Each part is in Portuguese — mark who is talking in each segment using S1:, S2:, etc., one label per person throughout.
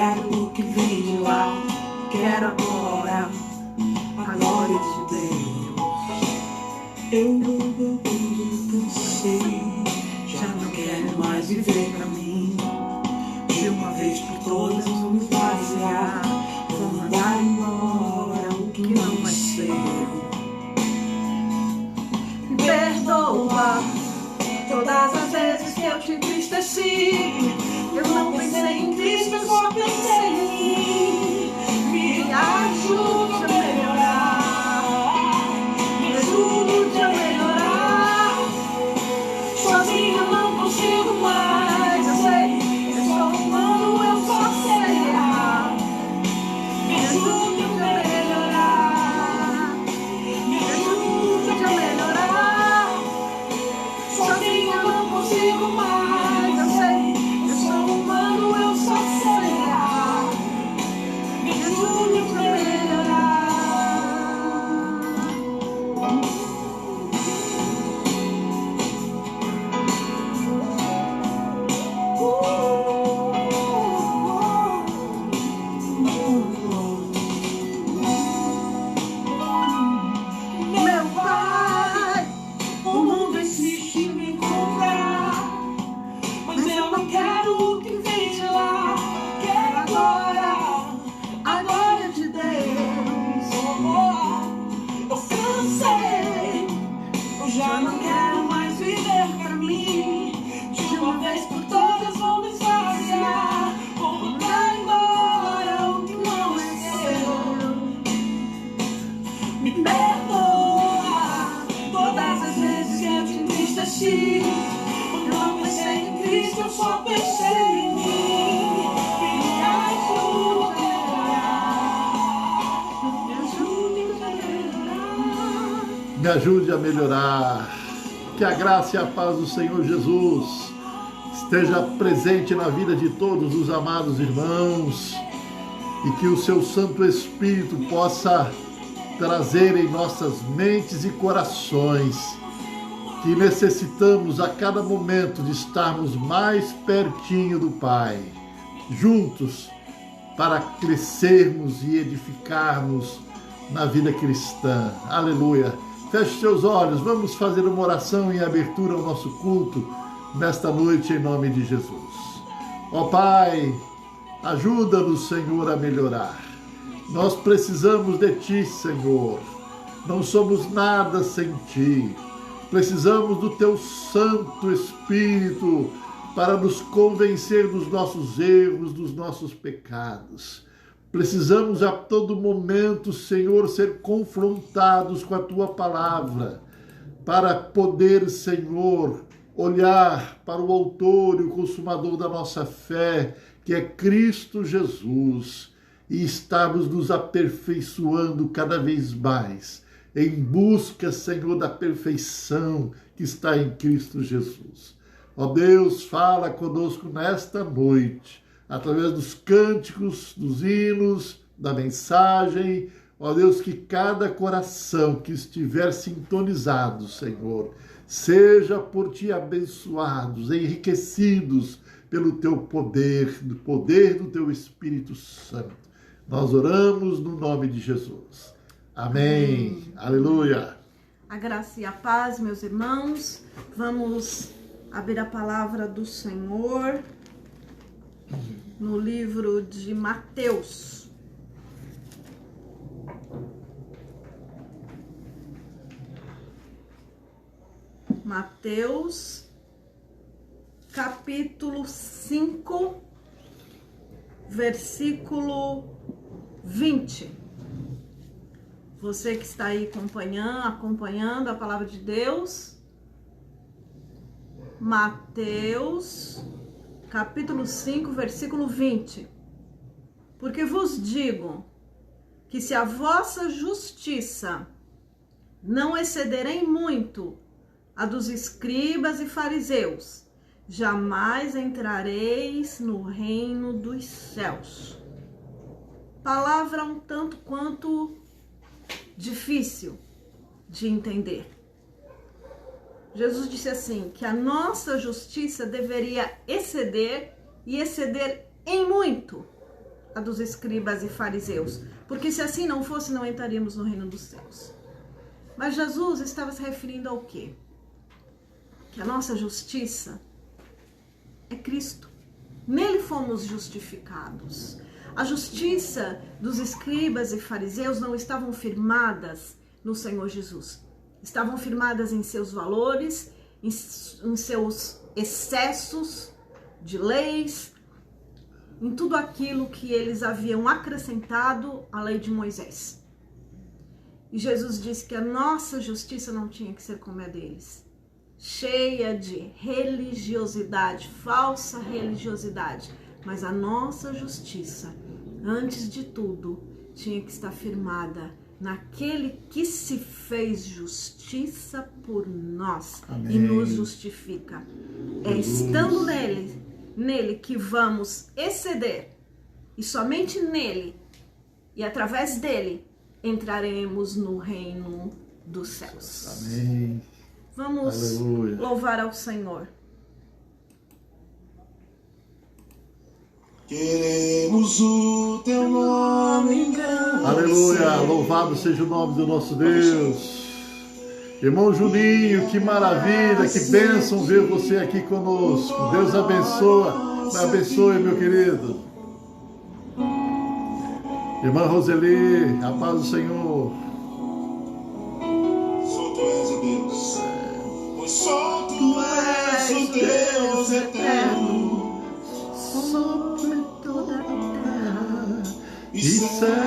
S1: quero o que vem de lá. Quero agora a glória de Deus. Eu cansei, já não quero mais viver pra mim. De uma vez por todas vamos esvaziar, vamos mandar embora o que não é seu. Me perdoa todas as vezes que eu te entristeci. Eu não pensei em Cristo, eu só pensei em mim. Me ajude a melhorar, me ajude a melhorar. Sozinho eu não consigo mais, eu sei, eu sou humano, eu só sei errar. Me ajude a melhorar, me ajude a melhorar. Sozinho eu não consigo mais, eu sei, eu sou humano, eu só sei errar. Me ajude a melhorar. Meu pai, o mundo insiste em me comprar, mas eu não quero o que vem de lá. Quero agora a glória de Deus. Eu cansei, eu já não quero mais viver pra mim. De uma vez por todas vou me esvaziar, vou mandar embora o que não é seu. Me perdoa todas as vezes que eu te entristeci. Eu não pensei em Cristo, eu só pensei em mim. Me ajude a melhorar.
S2: Me ajude a melhorar. Que a graça e a paz do Senhor Jesus esteja presente na vida de todos os amados irmãos e que o seu Santo Espírito possa trazer em nossas mentes e corações que necessitamos a cada momento de estarmos mais pertinho do Pai, juntos, para crescermos e edificarmos na vida cristã. Aleluia! Feche seus olhos, vamos fazer uma oração em abertura ao nosso culto nesta noite em nome de Jesus. Ó Pai, ajuda-nos, Senhor, a melhorar. Nós precisamos de Ti, Senhor. Não somos nada sem Ti. Precisamos do Teu Santo Espírito para nos convencer dos nossos erros, dos nossos pecados. Precisamos a todo momento, Senhor, ser confrontados com a Tua palavra, para poder, Senhor, olhar para o autor e o consumador da nossa fé, que é Cristo Jesus, e estarmos nos aperfeiçoando cada vez mais, em busca, Senhor, da perfeição que está em Cristo Jesus. Ó Deus, fala conosco nesta noite, através dos cânticos, dos hinos, da mensagem. Ó Deus, que cada coração que estiver sintonizado, Senhor, seja por Ti abençoados, enriquecidos pelo Teu poder, do poder do Teu Espírito Santo. Nós oramos no nome de Jesus. Amém. Aleluia.
S3: A graça e a paz, meus irmãos. Vamos abrir a palavra do Senhor no livro de Mateus. Mateus, capítulo 5, versículo 20. Você que está aí acompanhando a palavra de Deus. Mateus, capítulo 5, versículo 20. Porque vos digo que se a vossa justiça não exceder em muito a dos escribas e fariseus, jamais entrareis no reino dos céus. Palavra um tanto quanto difícil de entender. Jesus disse assim, que a nossa justiça deveria exceder e exceder em muito a dos escribas e fariseus, porque se assim não fosse, não entraríamos no reino dos céus. Mas Jesus estava se referindo ao quê? Que a nossa justiça é Cristo. Nele fomos justificados. A justiça dos escribas e fariseus não estavam firmadas no Senhor Jesus. Estavam firmadas em seus valores, em seus excessos de leis, em tudo aquilo que eles haviam acrescentado à lei de Moisés. E Jesus disse que a nossa justiça não tinha que ser como a deles, cheia de religiosidade, falsa religiosidade, mas a nossa justiça, antes de tudo, tinha que estar firmada naquele que se fez justiça por nós. Amém. E nos justifica. É estando nele que vamos exceder, e somente nele e através dele entraremos no reino dos céus.
S2: Amém.
S3: Vamos Aleluia. Louvar ao Senhor.
S1: Queremos o teu nome engrandecer.
S2: Aleluia, louvado seja o nome do nosso Deus. Irmão Juninho, que maravilha, que bênção ver você aqui conosco. Deus abençoe, meu querido. Irmã Roseli, a paz do Senhor.
S1: Só tu és o Deus, pois só tu és o Deus eterno,
S3: sobre toda a terra
S1: e céus.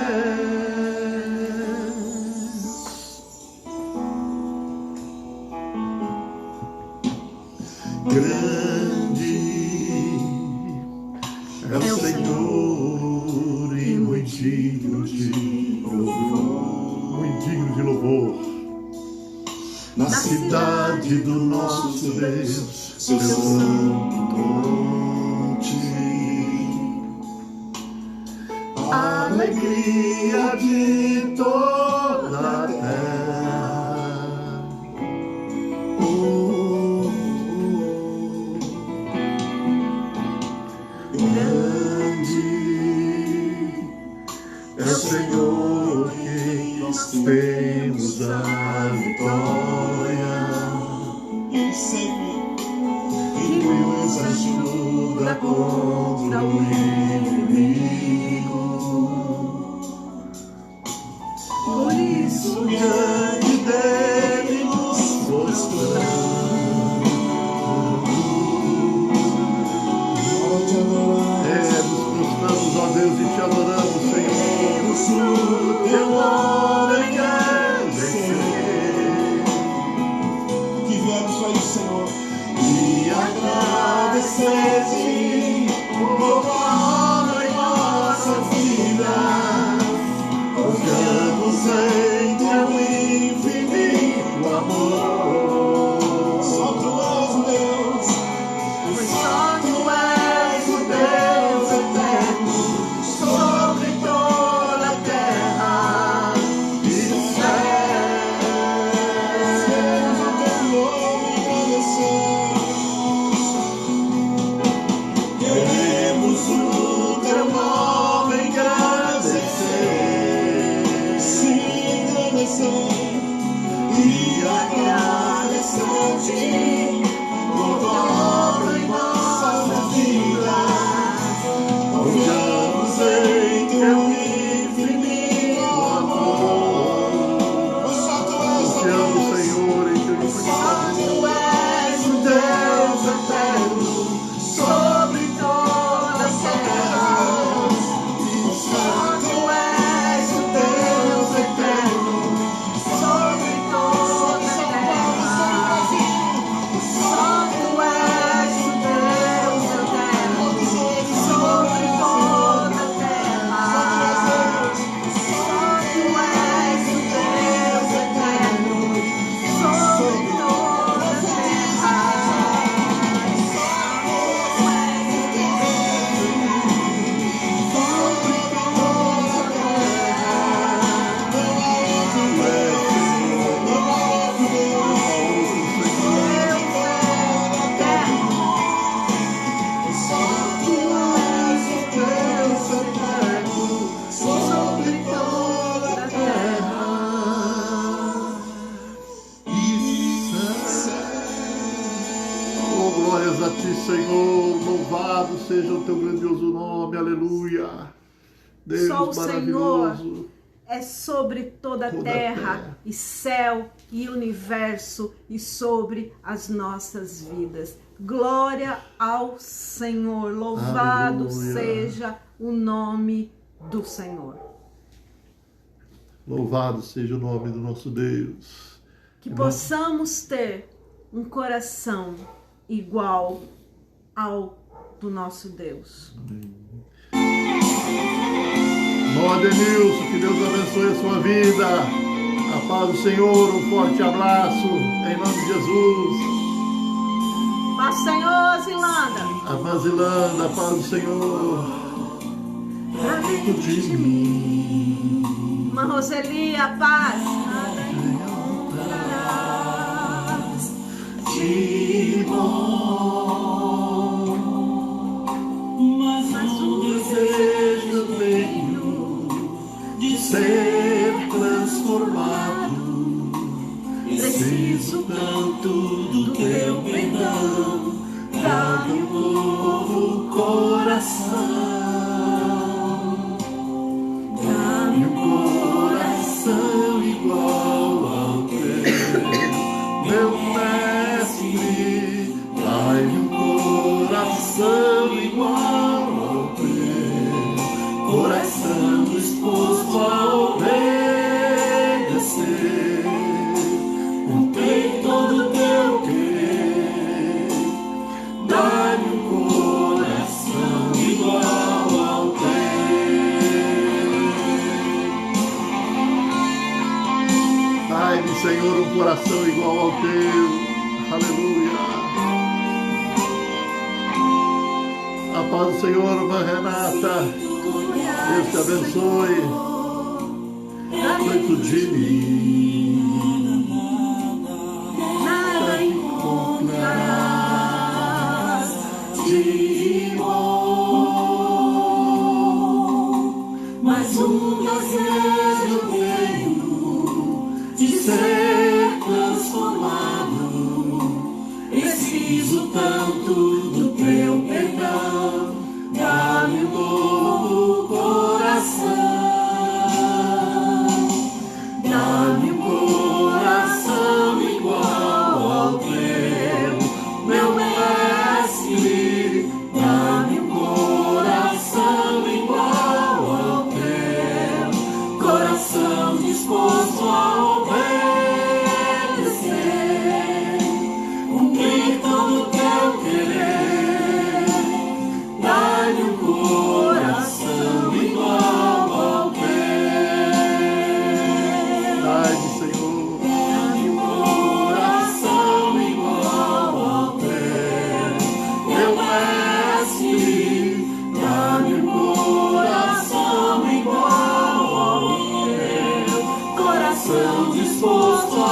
S2: Grande é o Senhor e muito digno de louvor, muito digno de louvor. Na cidade do nosso Deus, seu santo monte, a alegria de toda a terra. É o Senhor que nós temos a vitória
S1: E sempre
S2: e nos ajuda contra o inimigo. Por isso diante dele nos prostramos. Nos prostramos, ó Deus, e te adoramos, Senhor. Teu nome engrandecer.
S1: que viemos para isso, Senhor,
S2: E agradecer-te por obra em nossas vidas. Confiamos em teu infinito amor.
S1: só tu és o Deus,
S2: Pois só tu és o Deus eterno, sobre Aleluia. Deus
S3: Só o Senhor
S2: maravilhoso.
S3: é sobre toda a
S2: Toda a
S3: terra
S2: terra.
S3: e céu e universo e sobre as nossas vidas. Glória ao Senhor. Louvado
S2: Aleluia.
S3: seja o nome do Senhor.
S2: Louvado seja o nome do nosso Deus.
S3: Que possamos ter um coração igual ao do nosso Deus.
S2: Irmão Adenilson, que Deus abençoe a sua vida. A paz do Senhor, um forte abraço, em nome de Jesus.
S3: Paz do Senhor, Zilanda.
S2: A paz, Ilanda, a paz do Senhor. Dentro de mim.
S3: Irmã Roseli, a paz.
S2: De bom, mas um desejo eu tenho de ser transformado. Preciso tanto do teu perdão, dá-me um novo coração, dá-me um coração igual ao teu, meu mestre, dá-me um coração igual ao teu, coração disposto a obedecer, cumprir todo o teu querer, dá-me um coração igual ao teu. Dai-me, Senhor, um coração igual ao teu. Aleluia. A paz do Senhor, irmã Renata. Deus te abençoe. Dentro de mim nada encontrarás de bom, mas um desejo eu tenho de ser transformado. Preciso tanto do teu perdão, dá-me um novo coração, dá-me um coração igual ao teu, meu mestre, dá-me um coração igual ao teu, coração disposto a obedecer, cumprir todo o teu querer, dá-me um coração igual ao teu. Dai-me, Senhor, dá-me um coração igual ao teu, meu mestre, dá-me um coração igual ao teu, coração disposto a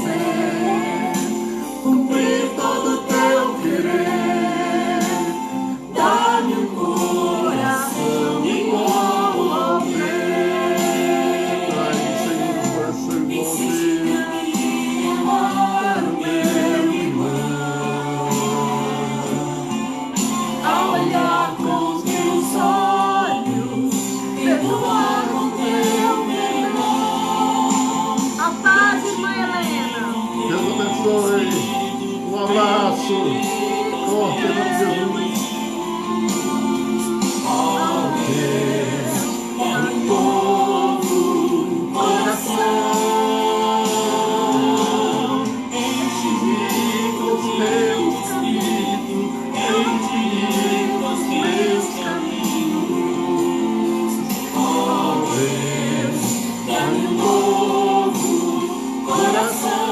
S2: obedecer, cumprir todo o teu querer, dá-me um coração igual ao teu. Dai-me, Senhor, um coração igual ao teu. Amar o meu irmão, a olhar com os meus olhos, perdoar com teu perdão.
S3: A paz, irmã Helena.
S2: Deus abençoe. Um abraço. Forte em nome de Jesus. Ó Deus, é um novo coração. Enche-me com os meus espíritos, enche-me com os meus caminhos. Ó Deus, dá-me um novo coração.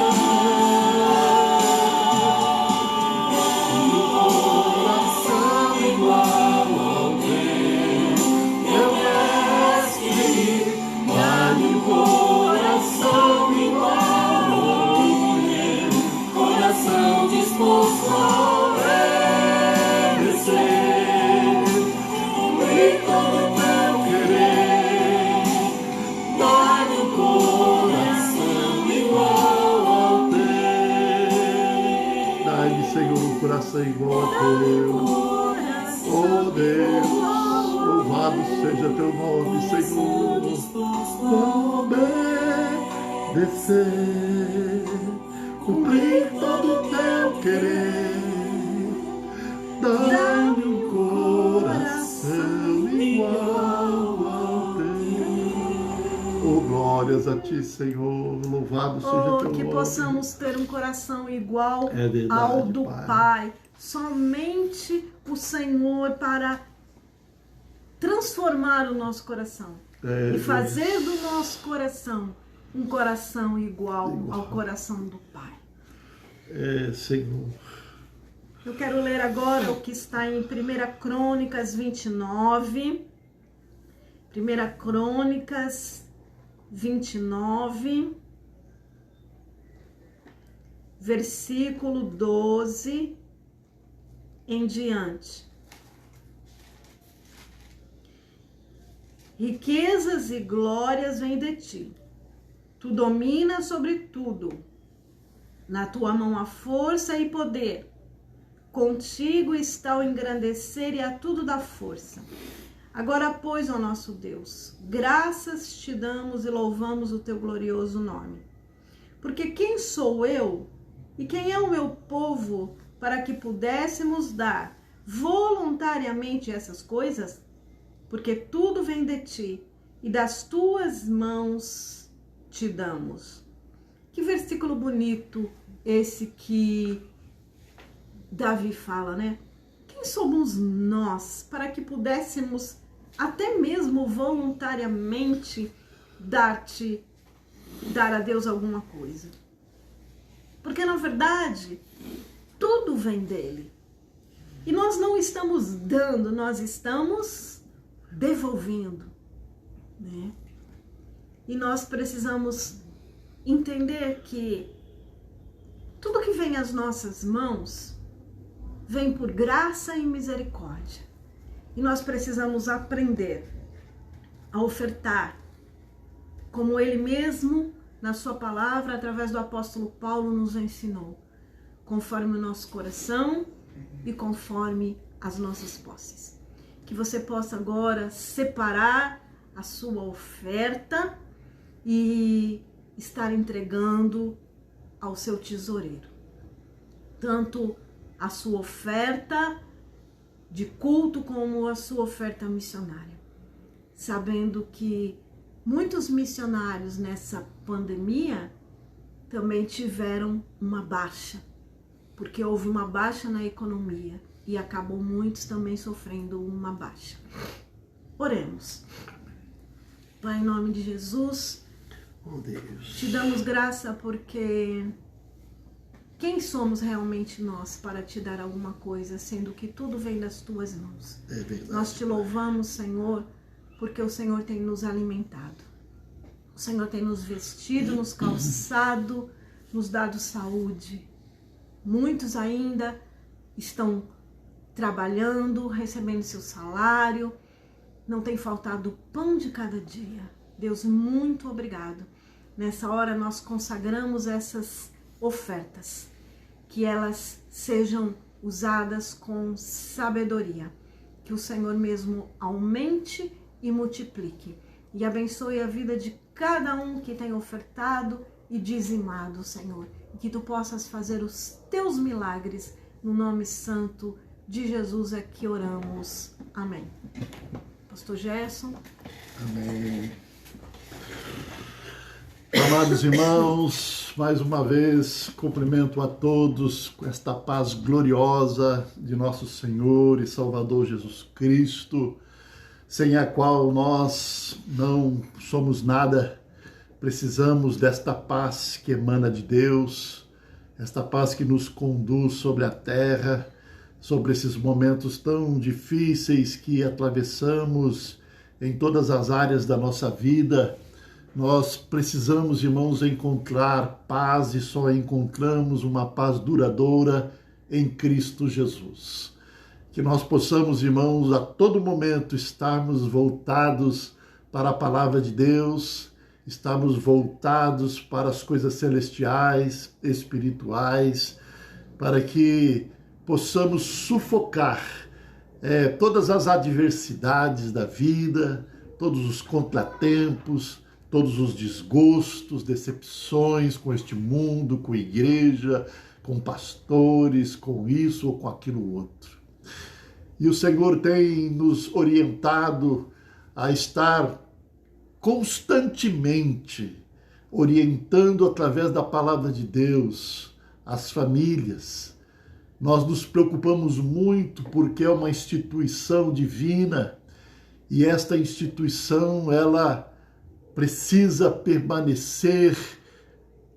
S2: Disposto a obedecer, cumprir todo o teu querer, dá-me um coração igual ao teu. Dai-me, Senhor, um coração igual ao teu. Oh Deus. Louvado seja teu nome, Senhor. Obedecer, cumprir todo o teu querer, dá-me um coração igual ao teu. Oh, glórias a ti, Senhor. Louvado seja teu nome.
S3: Que possamos ter um coração igual
S2: verdade,
S3: ao do
S2: Pai.
S3: Pai. Somente o Senhor para transformar o nosso coração e fazer do nosso coração um coração igual ao coração do Pai.
S2: Senhor.
S3: Eu quero ler agora o que está em 1 Crônicas 29. 1 Crônicas 29, versículo 12 em diante. Riquezas e glórias vêm de ti. Tu dominas sobre tudo. Na tua mão há força e poder. Contigo está o engrandecer e a tudo dá força. Agora, pois, ó nosso Deus, graças te damos e louvamos o teu glorioso nome. Porque quem sou eu e quem é o meu povo para que pudéssemos dar voluntariamente essas coisas? Porque tudo vem de ti e das tuas mãos te damos. Que versículo bonito esse que Davi fala, né? Quem somos nós para que pudéssemos até mesmo voluntariamente dar a Deus alguma coisa? Porque na verdade tudo vem dele. E nós não estamos dando, nós estamos devolvendo, né? E nós precisamos entender que tudo que vem às nossas mãos vem por graça e misericórdia. E nós precisamos aprender a ofertar, como ele mesmo, na sua palavra, através do apóstolo Paulo, nos ensinou, conforme o nosso coração e conforme as nossas posses. Que você possa agora separar a sua oferta e estar entregando ao seu tesoureiro. Tanto a sua oferta de culto como a sua oferta missionária. Sabendo que muitos missionários nessa pandemia também tiveram uma baixa, porque houve uma baixa na economia e acabou muitos também sofrendo uma baixa. Oremos. Pai, em nome de Jesus,
S2: Oh, Deus.
S3: te damos graça porque quem somos realmente nós para te dar alguma coisa, sendo que tudo vem das tuas mãos?
S2: É verdade.
S3: Nós te louvamos, Senhor, porque o Senhor tem nos alimentado. O Senhor tem nos vestido, nos calçado, nos dado saúde. Muitos ainda estão trabalhando, recebendo seu salário. Não tem faltado o pão de cada dia. Deus, muito obrigado. Nessa hora nós consagramos essas ofertas, que elas sejam usadas com sabedoria, que o Senhor mesmo aumente e multiplique e abençoe a vida de cada um que tem ofertado e dizimado, Senhor, e que tu possas fazer os teus milagres, no nome santo de Jesus é que oramos. Amém. Pastor Gerson.
S2: Amém. Amados irmãos, mais uma vez cumprimento a todos com esta paz gloriosa de nosso Senhor e Salvador Jesus Cristo, sem a qual nós não somos nada. Precisamos desta paz que emana de Deus, esta paz que nos conduz sobre a terra, sobre esses momentos tão difíceis que atravessamos em todas as áreas da nossa vida. Nós precisamos, irmãos, encontrar paz e só encontramos uma paz duradoura em Cristo Jesus. Que nós possamos, irmãos, a todo momento estarmos voltados para a palavra de Deus, estarmos voltados para as coisas celestiais, espirituais, para que possamos sufocar todas as adversidades da vida, todos os contratempos, todos os desgostos, decepções com este mundo, com a igreja, com pastores, com isso ou com aquilo outro. E o Senhor tem nos orientado a estar constantemente orientando através da palavra de Deus as famílias. Nós nos preocupamos muito porque é uma instituição divina e esta instituição, ela precisa permanecer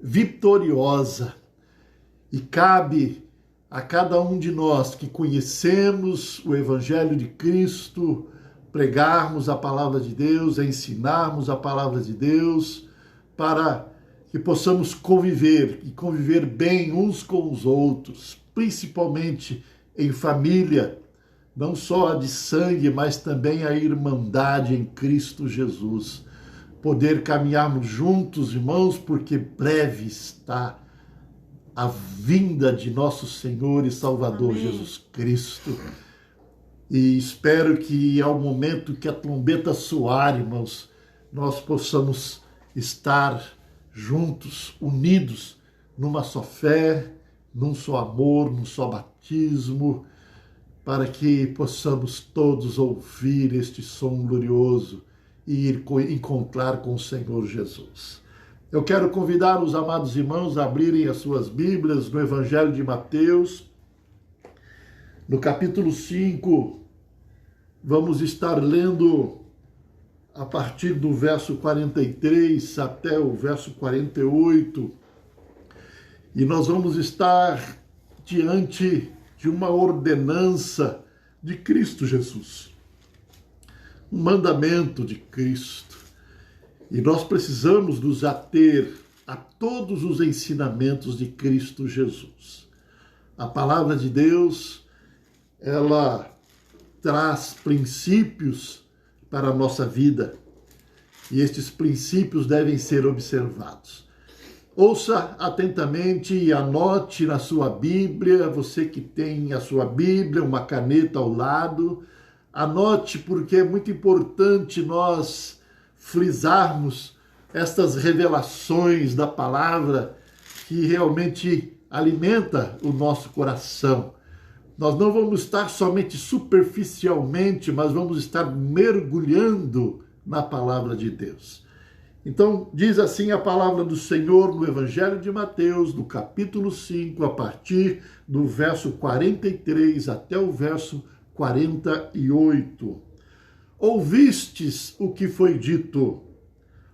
S2: vitoriosa. E cabe a cada um de nós que conhecemos o Evangelho de Cristo, pregarmos a palavra de Deus, ensinarmos a palavra de Deus, para que possamos conviver e conviver bem uns com os outros, principalmente em família, não só a de sangue, mas também a irmandade em Cristo Jesus. Poder caminharmos juntos, irmãos, porque breve está a vinda de nosso Senhor e Salvador
S3: Amém.
S2: Jesus Cristo. E espero que ao momento que a trombeta soar, irmãos, nós possamos estar juntos, unidos, numa só fé, num só amor, num só batismo, para que possamos todos ouvir este som glorioso e ir encontrar com o Senhor Jesus. Eu quero convidar os amados irmãos a abrirem as suas Bíblias no Evangelho de Mateus, no capítulo 5, vamos estar lendo a partir do verso 43 até o verso 48, e nós vamos estar diante de uma ordenança de Cristo Jesus, um mandamento de Cristo. E nós precisamos nos ater a todos os ensinamentos de Cristo Jesus. A palavra de Deus, ela traz princípios para a nossa vida, e estes princípios devem ser observados. Ouça atentamente e anote na sua Bíblia, você que tem a sua Bíblia, uma caneta ao lado, anote, porque é muito importante nós frisarmos estas revelações da palavra que realmente alimenta o nosso coração. Nós não vamos estar somente superficialmente, mas vamos estar mergulhando na palavra de Deus. Então, diz assim a palavra do Senhor no Evangelho de Mateus, no capítulo 5, a partir do verso 43 até o verso 48. Ouvistes o que foi dito: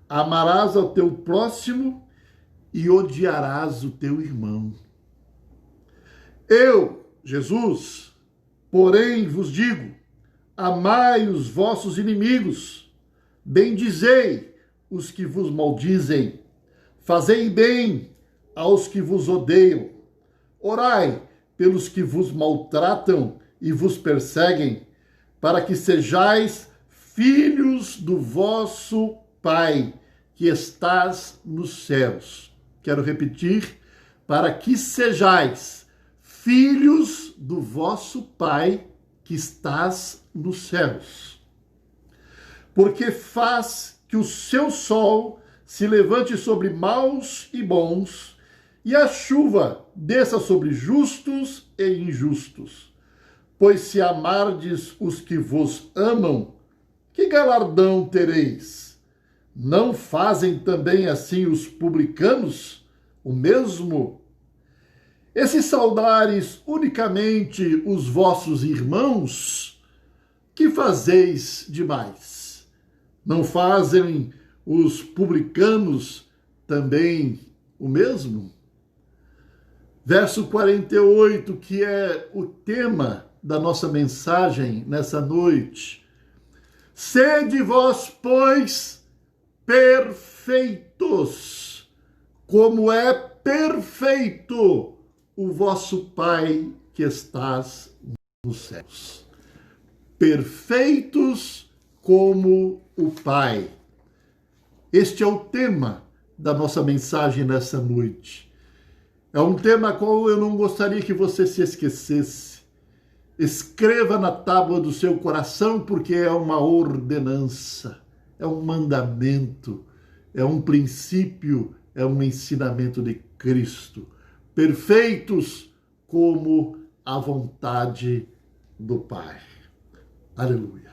S2: amarás ao teu próximo e odiarás o teu irmão. Eu, Jesus, porém vos digo: amai os vossos inimigos, bendizei os que vos maldizem, fazei bem aos que vos odeiam, orai pelos que vos maltratam e vos perseguem, para que sejais filhos do vosso Pai, que estás nos céus. Quero repetir: para que sejais filhos do vosso Pai, que estás nos céus. Porque faz que o seu sol se levante sobre maus e bons, e a chuva desça sobre justos e injustos. Pois se amardes os que vos amam, que galardão tereis? Não fazem também assim os publicanos o mesmo? E se saudares unicamente os vossos irmãos, que fazeis demais? Não fazem os publicanos também o mesmo? Verso 48, que é o tema da nossa mensagem nessa noite. Sede vós, pois, perfeitos, como é perfeito o vosso Pai que estás nos céus. Perfeitos como o Pai. Este é o tema da nossa mensagem nessa noite. É um tema qual eu não gostaria que você se esquecesse. escreva na tábua do seu coração, porque é uma ordenança, é um mandamento, é um princípio, é um ensinamento de Cristo. Perfeitos como a vontade do Pai. Aleluia.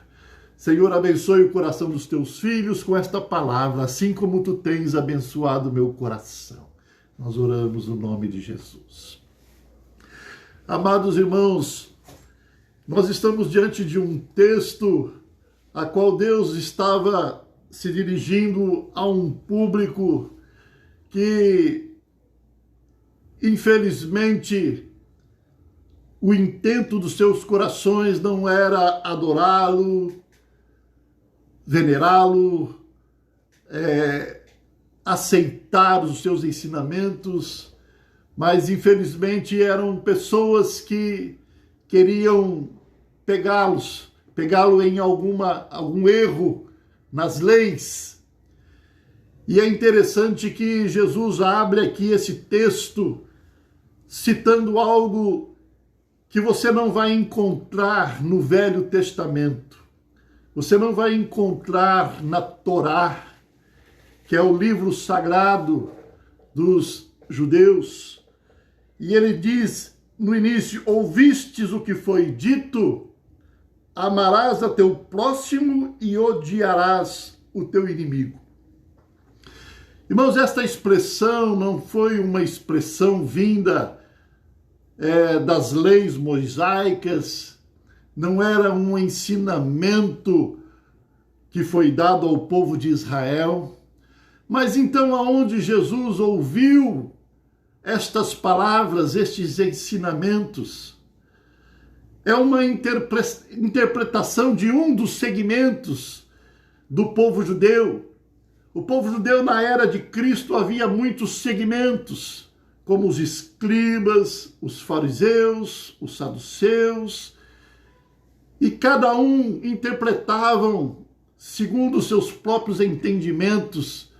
S2: Senhor, abençoe o coração dos teus filhos com esta palavra, assim como tu tens abençoado o meu coração. Nós oramos no nome de Jesus. Amados irmãos, nós estamos diante de um texto a qual Deus estava se dirigindo a um público que, infelizmente, o intento dos seus corações não era adorá-lo, venerá-lo, aceitar os seus ensinamentos, mas infelizmente eram pessoas que queriam pegá-lo em algum erro nas leis. E é interessante que Jesus abre aqui esse texto citando algo que você não vai encontrar no Velho Testamento. Você não vai encontrar na Torá, que é o livro sagrado dos judeus. E ele diz no início: ouvistes o que foi dito, amarás a teu próximo e odiarás o teu inimigo. Irmãos, esta expressão não foi uma expressão vinda das leis mosaicas, não era um ensinamento que foi dado ao povo de Israel. Mas então, aonde Jesus ouviu estas palavras, estes ensinamentos, é uma interpretação de um dos segmentos do povo judeu. O povo judeu, na era de Cristo, havia muitos segmentos, como os escribas, os fariseus, os saduceus, e cada um interpretavam, segundo os seus próprios entendimentos,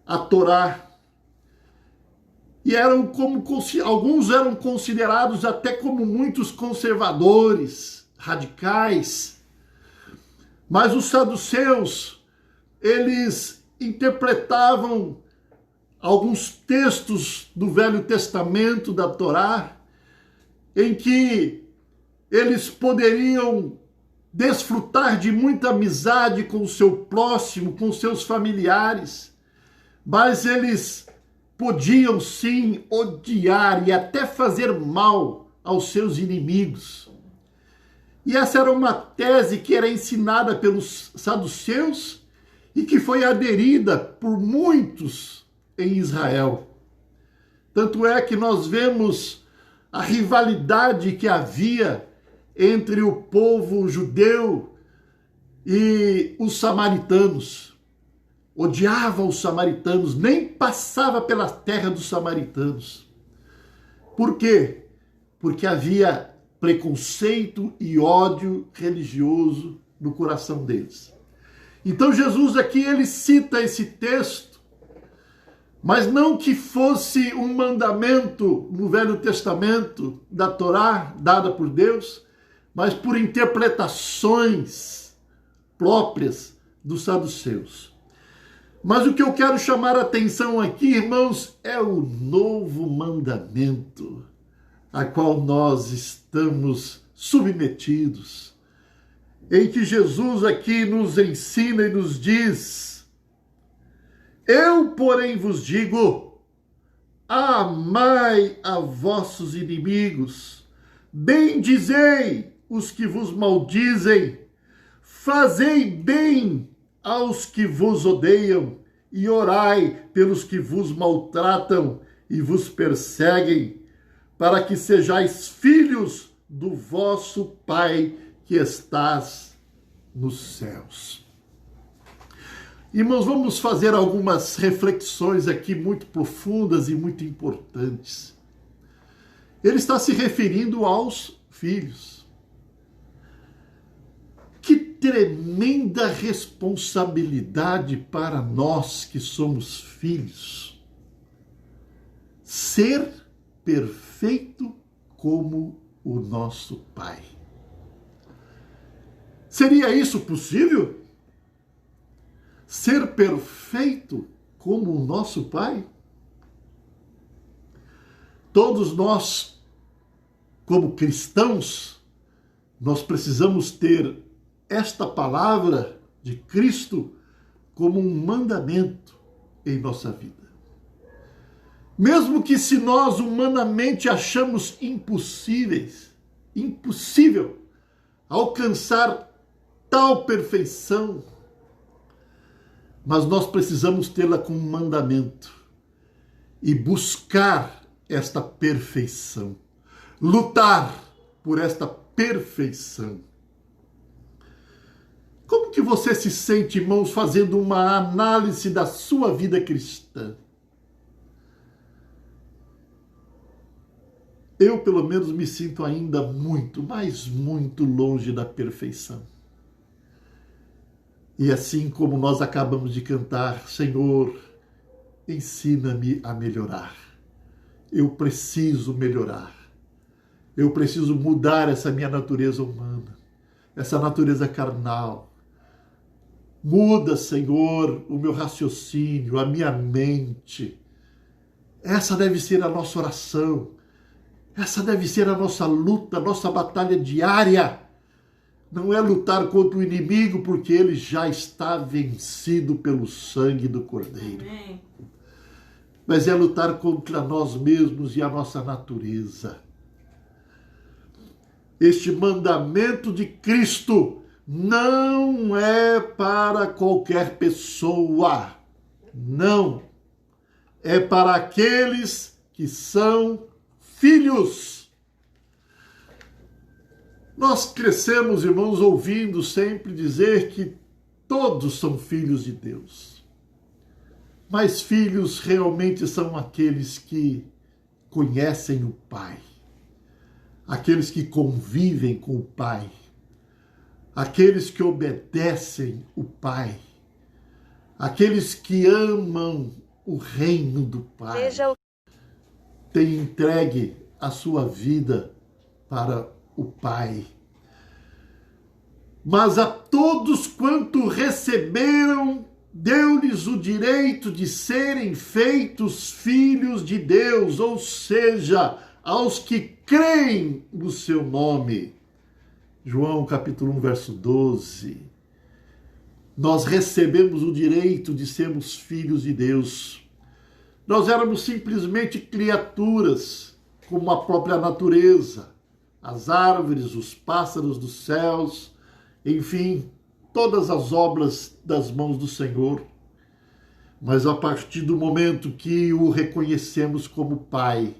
S2: a Torá. E alguns eram considerados até como muitos conservadores, radicais. Mas os saduceus, eles interpretavam alguns textos do Velho Testamento, da Torá, em que eles poderiam desfrutar de muita amizade com o seu próximo, com seus familiares, mas eles podiam sim odiar e até fazer mal aos seus inimigos. E essa era uma tese que era ensinada pelos saduceus e que foi aderida por muitos em Israel. Tanto é que nós vemos a rivalidade que havia entre o povo judeu e os samaritanos. Odiava os samaritanos, nem passava pela terra dos samaritanos. Por quê? Porque havia preconceito e ódio religioso no coração deles. Então Jesus aqui, ele cita esse texto, mas não que fosse um mandamento no Velho Testamento da Torá, dada por Deus, mas por interpretações próprias dos saduceus. Mas o que eu quero chamar a atenção aqui, irmãos, é o novo mandamento a qual nós estamos submetidos, em que Jesus aqui nos ensina e nos diz: eu, porém, vos digo, amai a vossos inimigos, bendizei os que vos maldizem, fazei bem aos que vos odeiam e orai pelos que vos maltratam e vos perseguem, para que sejais filhos do vosso Pai que estás nos céus. Irmãos, vamos fazer algumas reflexões aqui muito profundas e muito importantes. Ele está se referindo aos filhos. Que tremenda responsabilidade para nós que somos filhos. Ser perfeito como o nosso Pai. Seria isso possível? Ser perfeito como o nosso Pai? Todos nós, como cristãos, nós precisamos ter esta palavra de Cristo como um mandamento em nossa vida. Mesmo que se nós humanamente achamos impossível alcançar tal perfeição, mas nós precisamos tê-la como um mandamento e buscar esta perfeição, lutar por esta perfeição. Como que você se sente, irmãos, fazendo uma análise da sua vida cristã? Eu, pelo menos, me sinto ainda muito, mas muito longe da perfeição. E assim como nós acabamos de cantar, Senhor, ensina-me a melhorar. Eu preciso melhorar. Eu preciso mudar essa minha natureza humana, essa natureza carnal. Muda, Senhor, o meu raciocínio, a minha mente. Essa deve ser a nossa oração. Essa deve ser a nossa luta, a nossa batalha diária. Não é lutar contra o inimigo, porque ele já está vencido pelo sangue do Cordeiro.
S3: Amém.
S2: Mas é lutar contra nós mesmos e a nossa natureza. Este mandamento de Cristo não é para qualquer pessoa. Não. É para aqueles que são filhos. Nós crescemos, irmãos, ouvindo sempre dizer que todos são filhos de Deus. Mas filhos realmente são aqueles que conhecem o Pai, aqueles que convivem com o Pai, aqueles que obedecem o Pai, aqueles que amam o reino do Pai, têm entregue a sua vida para o Pai. Mas a todos quanto receberam, deu-lhes o direito de serem feitos filhos de Deus, ou seja, aos que creem no seu nome. João capítulo 1, verso 12. Nós recebemos o direito de sermos filhos de Deus. Nós éramos simplesmente criaturas, como a própria natureza, as árvores, os pássaros dos céus, enfim, todas as obras das mãos do Senhor. Mas a partir do momento que o reconhecemos como Pai,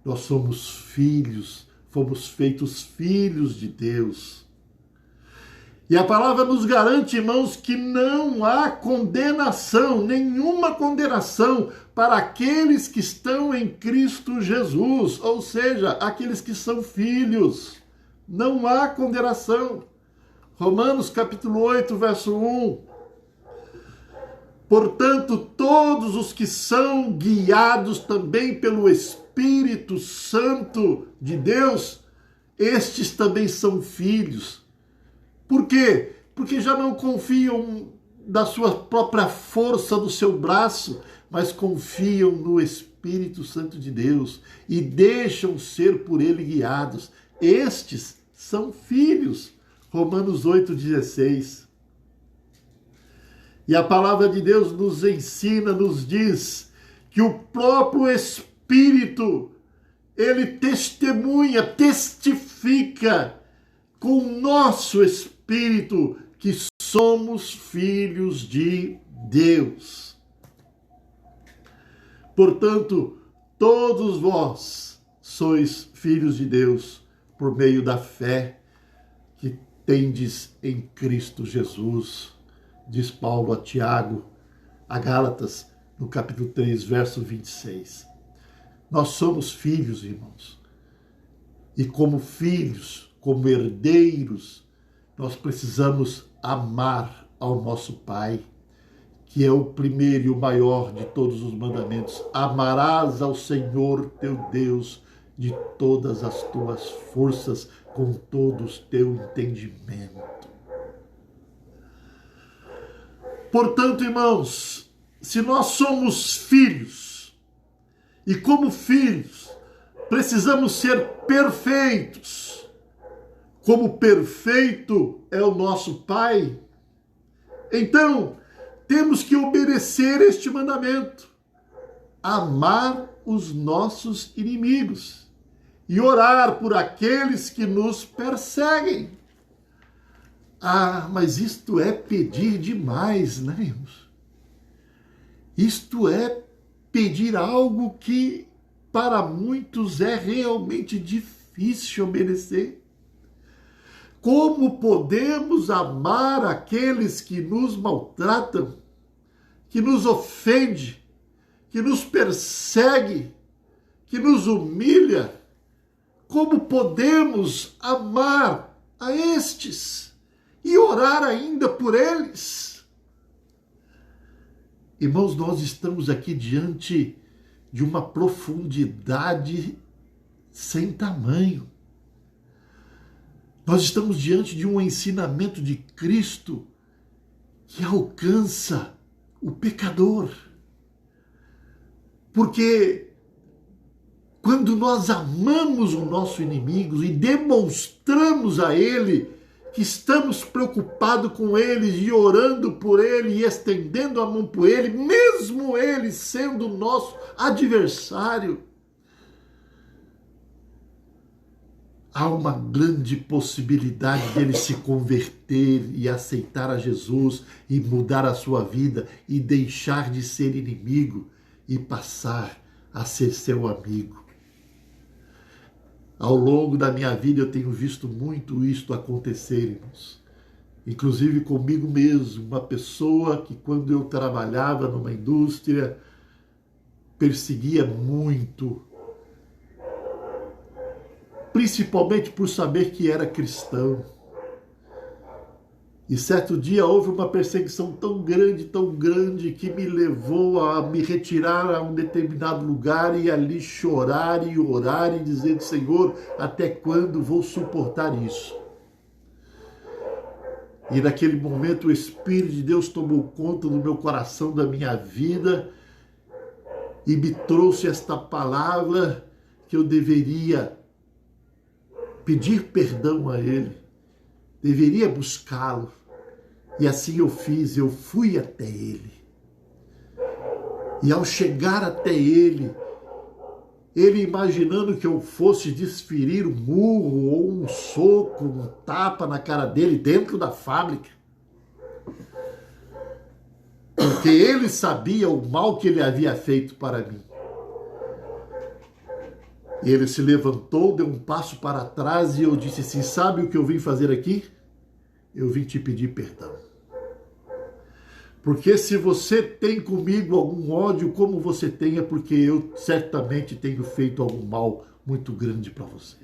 S2: nós somos filhos, fomos feitos filhos de Deus. E a palavra nos garante, irmãos, que não há condenação, nenhuma condenação para aqueles que estão em Cristo Jesus, ou seja, aqueles que são filhos. Não há condenação. Romanos capítulo 8, verso 1. Portanto, todos os que são guiados também pelo Espírito Santo de Deus, estes também são filhos. Por quê? Porque já não confiam da sua própria força do seu braço, mas confiam no Espírito Santo de Deus e deixam ser por ele guiados. Estes são filhos. Romanos 8,16. E a palavra de Deus nos ensina, nos diz que o próprio Espírito, ele testemunha, testifica com o nosso espírito que somos filhos de Deus. Portanto, todos vós sois filhos de Deus por meio da fé que tendes em Cristo Jesus, diz Paulo a Tiago, a Gálatas, no capítulo 3, verso 26. Nós somos filhos, irmãos. E como filhos, como herdeiros, nós precisamos amar ao nosso Pai, que é o primeiro e o maior de todos os mandamentos. Amarás ao Senhor teu Deus de todas as tuas forças, com todo o teu entendimento. Portanto, irmãos, se nós somos filhos, e como filhos, precisamos ser perfeitos, como perfeito é o nosso Pai, então temos que obedecer este mandamento: amar os nossos inimigos e orar por aqueles que nos perseguem. Ah, mas isto é pedir demais, né, irmãos? Isto é pedir algo que para muitos é realmente difícil obedecer. Como podemos amar aqueles que nos maltratam, que nos ofendem, que nos perseguem, que nos humilha? Como podemos amar a estes e orar ainda por eles? Irmãos, nós estamos aqui diante de uma profundidade sem tamanho. Nós estamos diante de um ensinamento de Cristo que alcança o pecador. Porque quando nós amamos o nosso inimigo e demonstramos a ele que estamos preocupados com ele e orando por ele e estendendo a mão por ele, mesmo ele sendo nosso adversário, há uma grande possibilidade dele se converter e aceitar a Jesus e mudar a sua vida e deixar de ser inimigo e passar a ser seu amigo. Ao longo da minha vida eu tenho visto muito isto acontecer, irmãos. Inclusive comigo mesmo, uma pessoa que quando eu trabalhava numa indústria perseguia muito, principalmente por saber que era cristão. E certo dia houve uma perseguição tão grande, que me levou a me retirar a um determinado lugar e ali chorar e orar e dizer: Senhor, até quando vou suportar isso? E naquele momento o Espírito de Deus tomou conta do meu coração, da minha vida, e me trouxe esta palavra que eu deveria pedir perdão a Ele, deveria buscá-lo. E assim eu fiz, eu fui até Ele. E ao chegar até Ele, Ele imaginando que eu fosse desferir um murro ou um soco, um tapa na cara dele dentro da fábrica. Porque Ele sabia o mal que Ele havia feito para mim. E Ele se levantou, deu um passo para trás e eu disse assim: sabe o que eu vim fazer aqui? Eu vim te pedir perdão. Porque se você tem comigo algum ódio como você tem, é porque eu certamente tenho feito algum mal muito grande para você.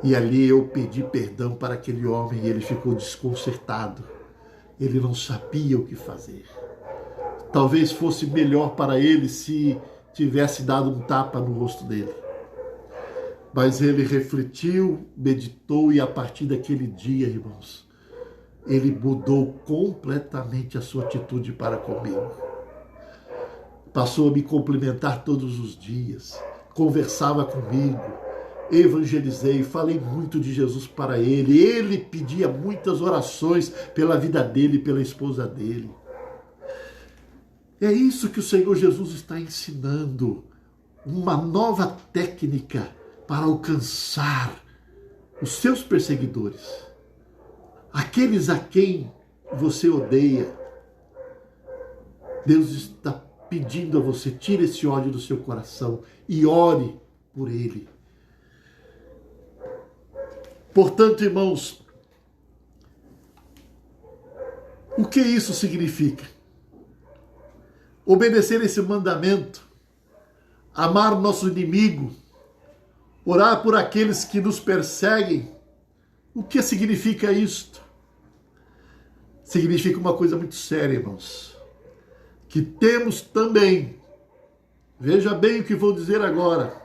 S2: E ali eu pedi perdão para aquele homem e ele ficou desconcertado. Ele não sabia o que fazer. Talvez fosse melhor para ele se tivesse dado um tapa no rosto dele. Mas ele refletiu, meditou e a partir daquele dia, irmãos, ele mudou completamente a sua atitude para comigo. Passou a me cumprimentar todos os dias, conversava comigo, evangelizei, falei muito de Jesus para ele. Ele pedia muitas orações pela vida dele e pela esposa dele. É isso que o Senhor Jesus está ensinando, uma nova técnica para alcançar os seus perseguidores, aqueles a quem você odeia. Deus está pedindo a você: tire esse ódio do seu coração e ore por ele. Portanto, irmãos, o que isso significa? Obedecer esse mandamento, amar nosso inimigo, orar por aqueles que nos perseguem. O que significa isto? Significa uma coisa muito séria, irmãos. Que temos também, veja bem o que vou dizer agora,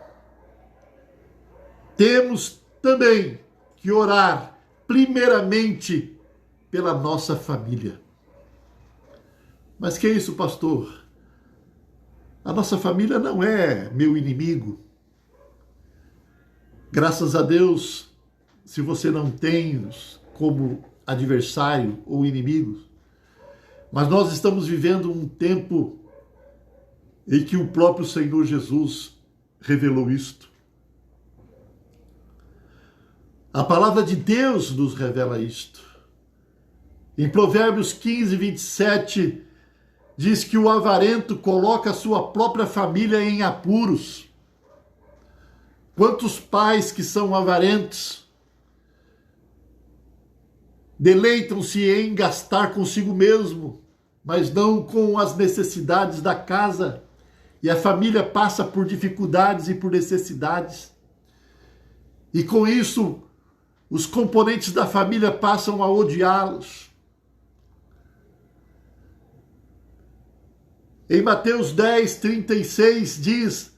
S2: temos também que orar primeiramente pela nossa família. Mas que é isso, pastor? A nossa família não é meu inimigo. Graças a Deus, se você não tem como adversário ou inimigo, mas nós estamos vivendo um tempo em que o próprio Senhor Jesus revelou isto. A palavra de Deus nos revela isto. Em Provérbios 15, 27, diz que o avarento coloca a sua própria família em apuros. Quantos pais que são avarentos deleitam-se em gastar consigo mesmo, mas não com as necessidades da casa, e a família passa por dificuldades e por necessidades. E com isso, os componentes da família passam a odiá-los. Em Mateus 10, 36 diz: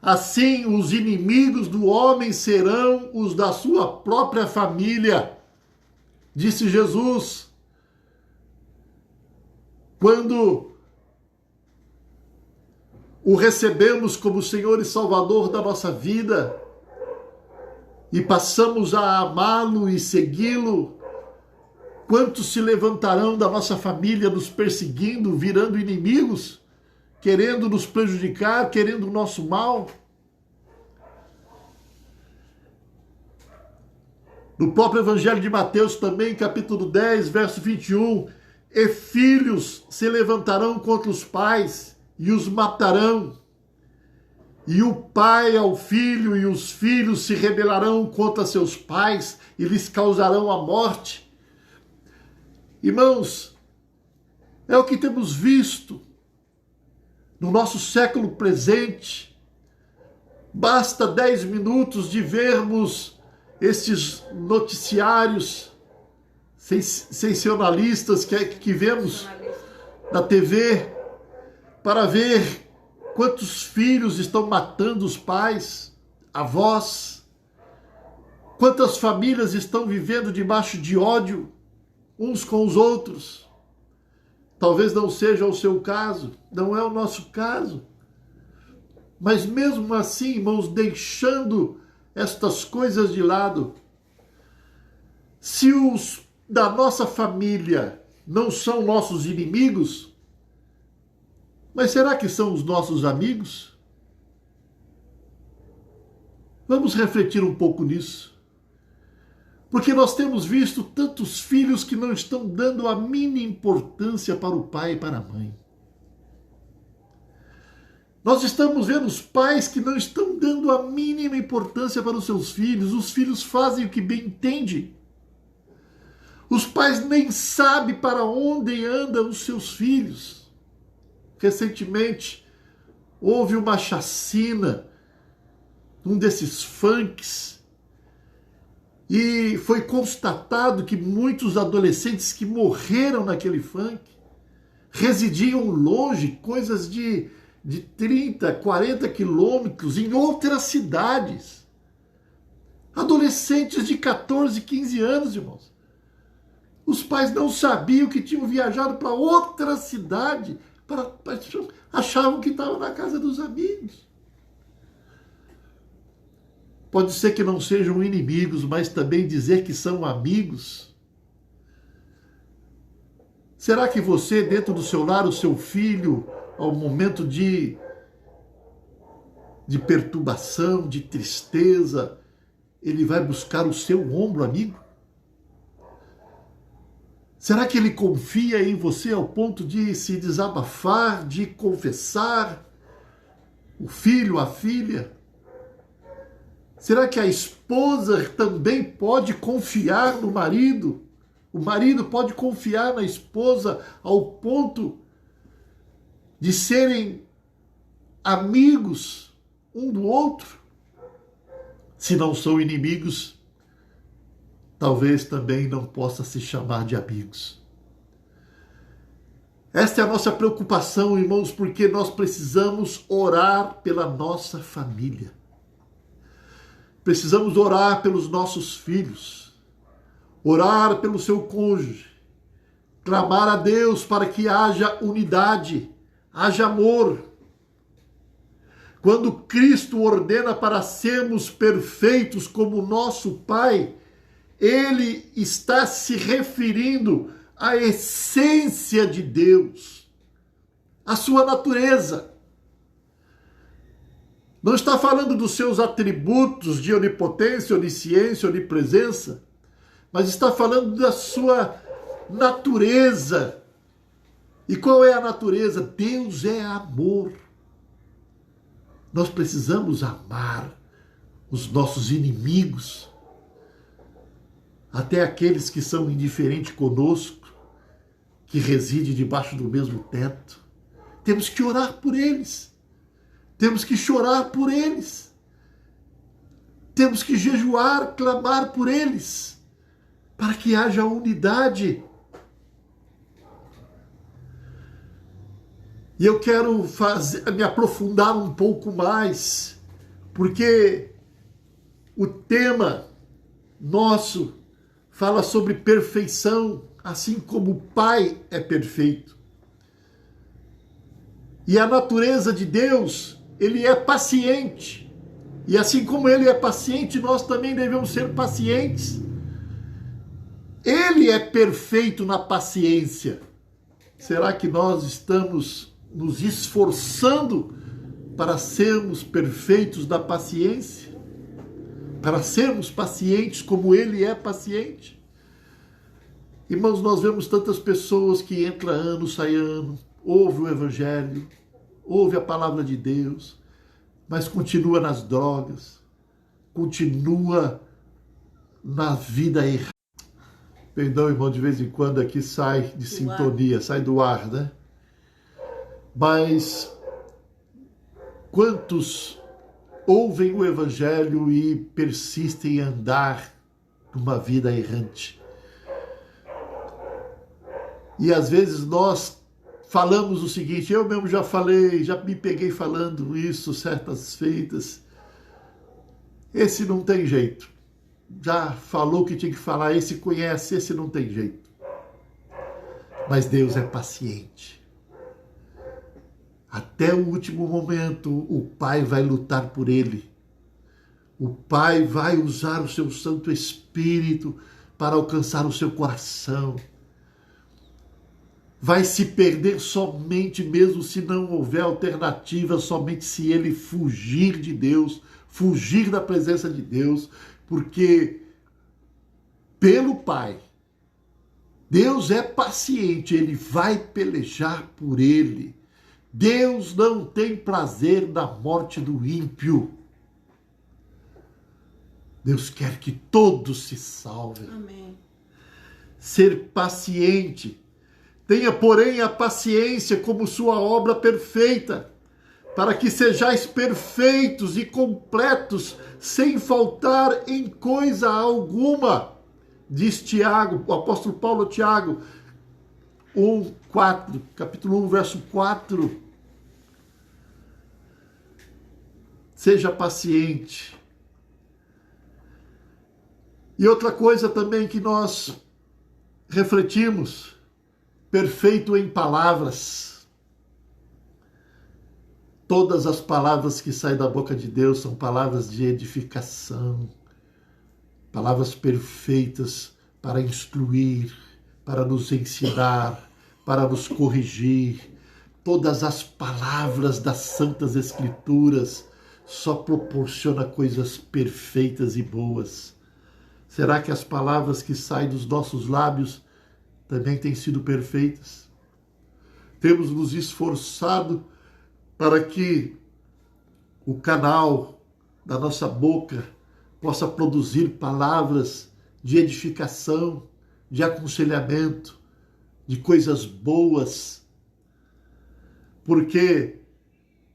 S2: assim os inimigos do homem serão os da sua própria família. Disse Jesus, quando o recebemos como Senhor e Salvador da nossa vida e passamos a amá-lo e segui-lo, quantos se levantarão da nossa família nos perseguindo, virando inimigos, querendo nos prejudicar, querendo o nosso mal? No próprio Evangelho de Mateus também, capítulo 10, verso 21, e filhos se levantarão contra os pais e os matarão, e o pai ao filho, e os filhos se rebelarão contra seus pais e lhes causarão a morte. Irmãos, é o que temos visto no nosso século presente. Basta 10 minutos de vermos estes noticiários sensacionalistas que vemos na TV para ver quantos filhos estão matando os pais, avós, quantas famílias estão vivendo debaixo de ódio uns com os outros. Talvez não seja o seu caso, não é o nosso caso. Mas mesmo assim, irmãos, deixando estas coisas de lado, se os da nossa família não são nossos inimigos, mas será que são os nossos amigos? Vamos refletir um pouco nisso. Porque nós temos visto tantos filhos que não estão dando a mínima importância para o pai e para a mãe. Nós estamos vendo os pais que não estão dando a mínima importância para os seus filhos. Os filhos fazem o que bem entendem. Os pais nem sabem para onde andam os seus filhos. Recentemente, houve uma chacina num desses funks e foi constatado que muitos adolescentes que morreram naquele funk residiam longe, coisas de 30, 40 quilômetros, em outras cidades. Adolescentes de 14, 15 anos, irmãos. Os pais não sabiam que tinham viajado para outra cidade, achavam que estavam na casa dos amigos. Pode ser que não sejam inimigos, mas também dizer que são amigos. Será que você, dentro do seu lar, o seu filho, ao momento de perturbação, de tristeza, ele vai buscar o seu ombro amigo? Será que ele confia em você ao ponto de se desabafar, de confessar? O filho, a filha? Será que a esposa também pode confiar no marido? O marido pode confiar na esposa ao ponto de serem amigos um do outro? Se não são inimigos, talvez também não possa se chamar de amigos. Esta é a nossa preocupação, irmãos, porque nós precisamos orar pela nossa família. Precisamos orar pelos nossos filhos, orar pelo seu cônjuge, clamar a Deus para que haja unidade, haja amor. Quando Cristo ordena para sermos perfeitos como nosso Pai, Ele está se referindo à essência de Deus, à sua natureza. Não está falando dos seus atributos de onipotência, onisciência, onipresença, mas está falando da sua natureza. E qual é a natureza? Deus é amor. Nós precisamos amar os nossos inimigos, até aqueles que são indiferentes conosco, que residem debaixo do mesmo teto. Temos que orar por eles. Temos que chorar por eles. Temos que jejuar, clamar por eles, para que haja unidade. E eu quero me aprofundar um pouco mais, porque o tema nosso fala sobre perfeição, assim como o Pai é perfeito. E a natureza de Deus, Ele é paciente. E assim como Ele é paciente, nós também devemos ser pacientes. Ele é perfeito na paciência. Será que nós estamos nos esforçando para sermos perfeitos na paciência? Para sermos pacientes como Ele é paciente? Irmãos, nós vemos tantas pessoas que entram ano, sai ano, ouve o Evangelho, ouve a palavra de Deus, mas continua nas drogas, continua na vida errada. Perdão, irmão, de vez em quando aqui sai de sintonia, sai do ar, né? Mas quantos ouvem o Evangelho e persistem em andar numa vida errante? E às vezes nós falamos o seguinte, eu mesmo já falei, já me peguei falando isso certas feitas. Esse não tem jeito. Já falou o que tinha que falar, esse conhece, esse não tem jeito. Mas Deus é paciente. Até o último momento, o Pai vai lutar por ele. O Pai vai usar o seu Santo Espírito para alcançar o seu coração. Vai se perder somente, mesmo se não houver alternativa, somente se ele fugir de Deus, fugir da presença de Deus, porque pelo Pai, Deus é paciente, ele vai pelejar por ele. Deus não tem prazer na morte do ímpio. Deus quer que todos se salvem.
S3: Amém.
S2: Ser paciente. Tenha, porém, a paciência como sua obra perfeita, para que sejais perfeitos e completos, sem faltar em coisa alguma. Diz Tiago, o apóstolo Paulo, Tiago 1:4, capítulo 1, verso 4. Seja paciente. E outra coisa também que nós refletimos, perfeito em palavras. Todas as palavras que saem da boca de Deus são palavras de edificação, palavras perfeitas para instruir, para nos ensinar, para nos corrigir. Todas as palavras das Santas Escrituras só proporcionam coisas perfeitas e boas. Será que as palavras que saem dos nossos lábios também têm sido perfeitas? Temos nos esforçado para que o canal da nossa boca possa produzir palavras de edificação, de aconselhamento, de coisas boas, porque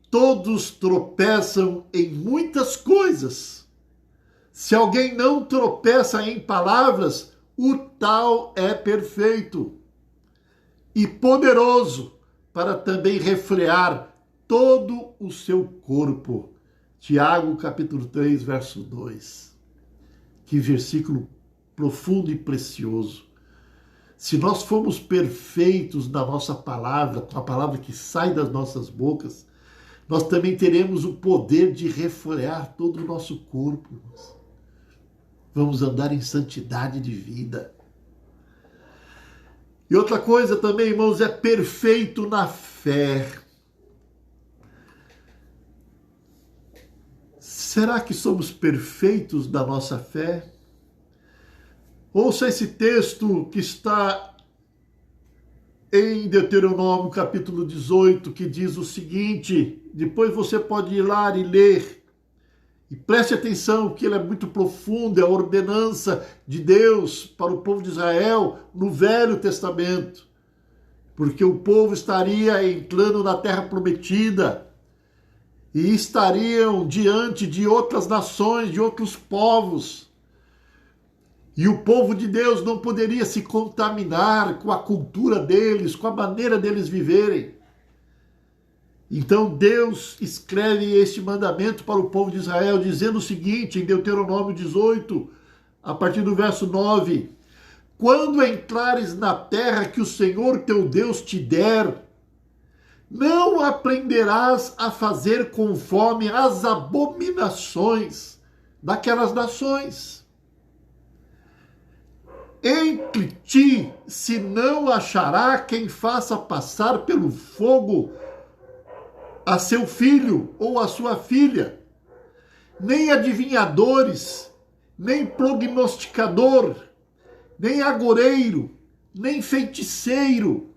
S2: todos tropeçam em muitas coisas. Se alguém não tropeça em palavras, o tal é perfeito e poderoso para também refrear todo o seu corpo. Tiago, capítulo 3, verso 2. Que versículo profundo e precioso. se nós formos perfeitos na nossa palavra, com a palavra que sai das nossas bocas, nós também teremos o poder de refrear todo o nosso corpo. Vamos andar em santidade de vida. E outra coisa também, irmãos, é perfeito na fé. Será que somos perfeitos na nossa fé? Ouça esse texto que está em Deuteronômio capítulo 18, que diz o seguinte, depois você pode ir lá e ler, e preste atenção que ele é muito profundo, é a ordenança de Deus para o povo de Israel no Velho Testamento, porque o povo estaria entrando na terra prometida e estariam diante de outras nações, de outros povos, e o povo de Deus não poderia se contaminar com a cultura deles, com a maneira deles viverem. Então Deus escreve este mandamento para o povo de Israel, dizendo o seguinte, em Deuteronômio 18, a partir do verso 9: quando entrares na terra que o Senhor teu Deus te der, não aprenderás a fazer conforme as abominações daquelas nações. Entre ti se não achará quem faça passar pelo fogo a seu filho ou a sua filha, nem adivinhadores, nem prognosticador, nem agoreiro, nem feiticeiro,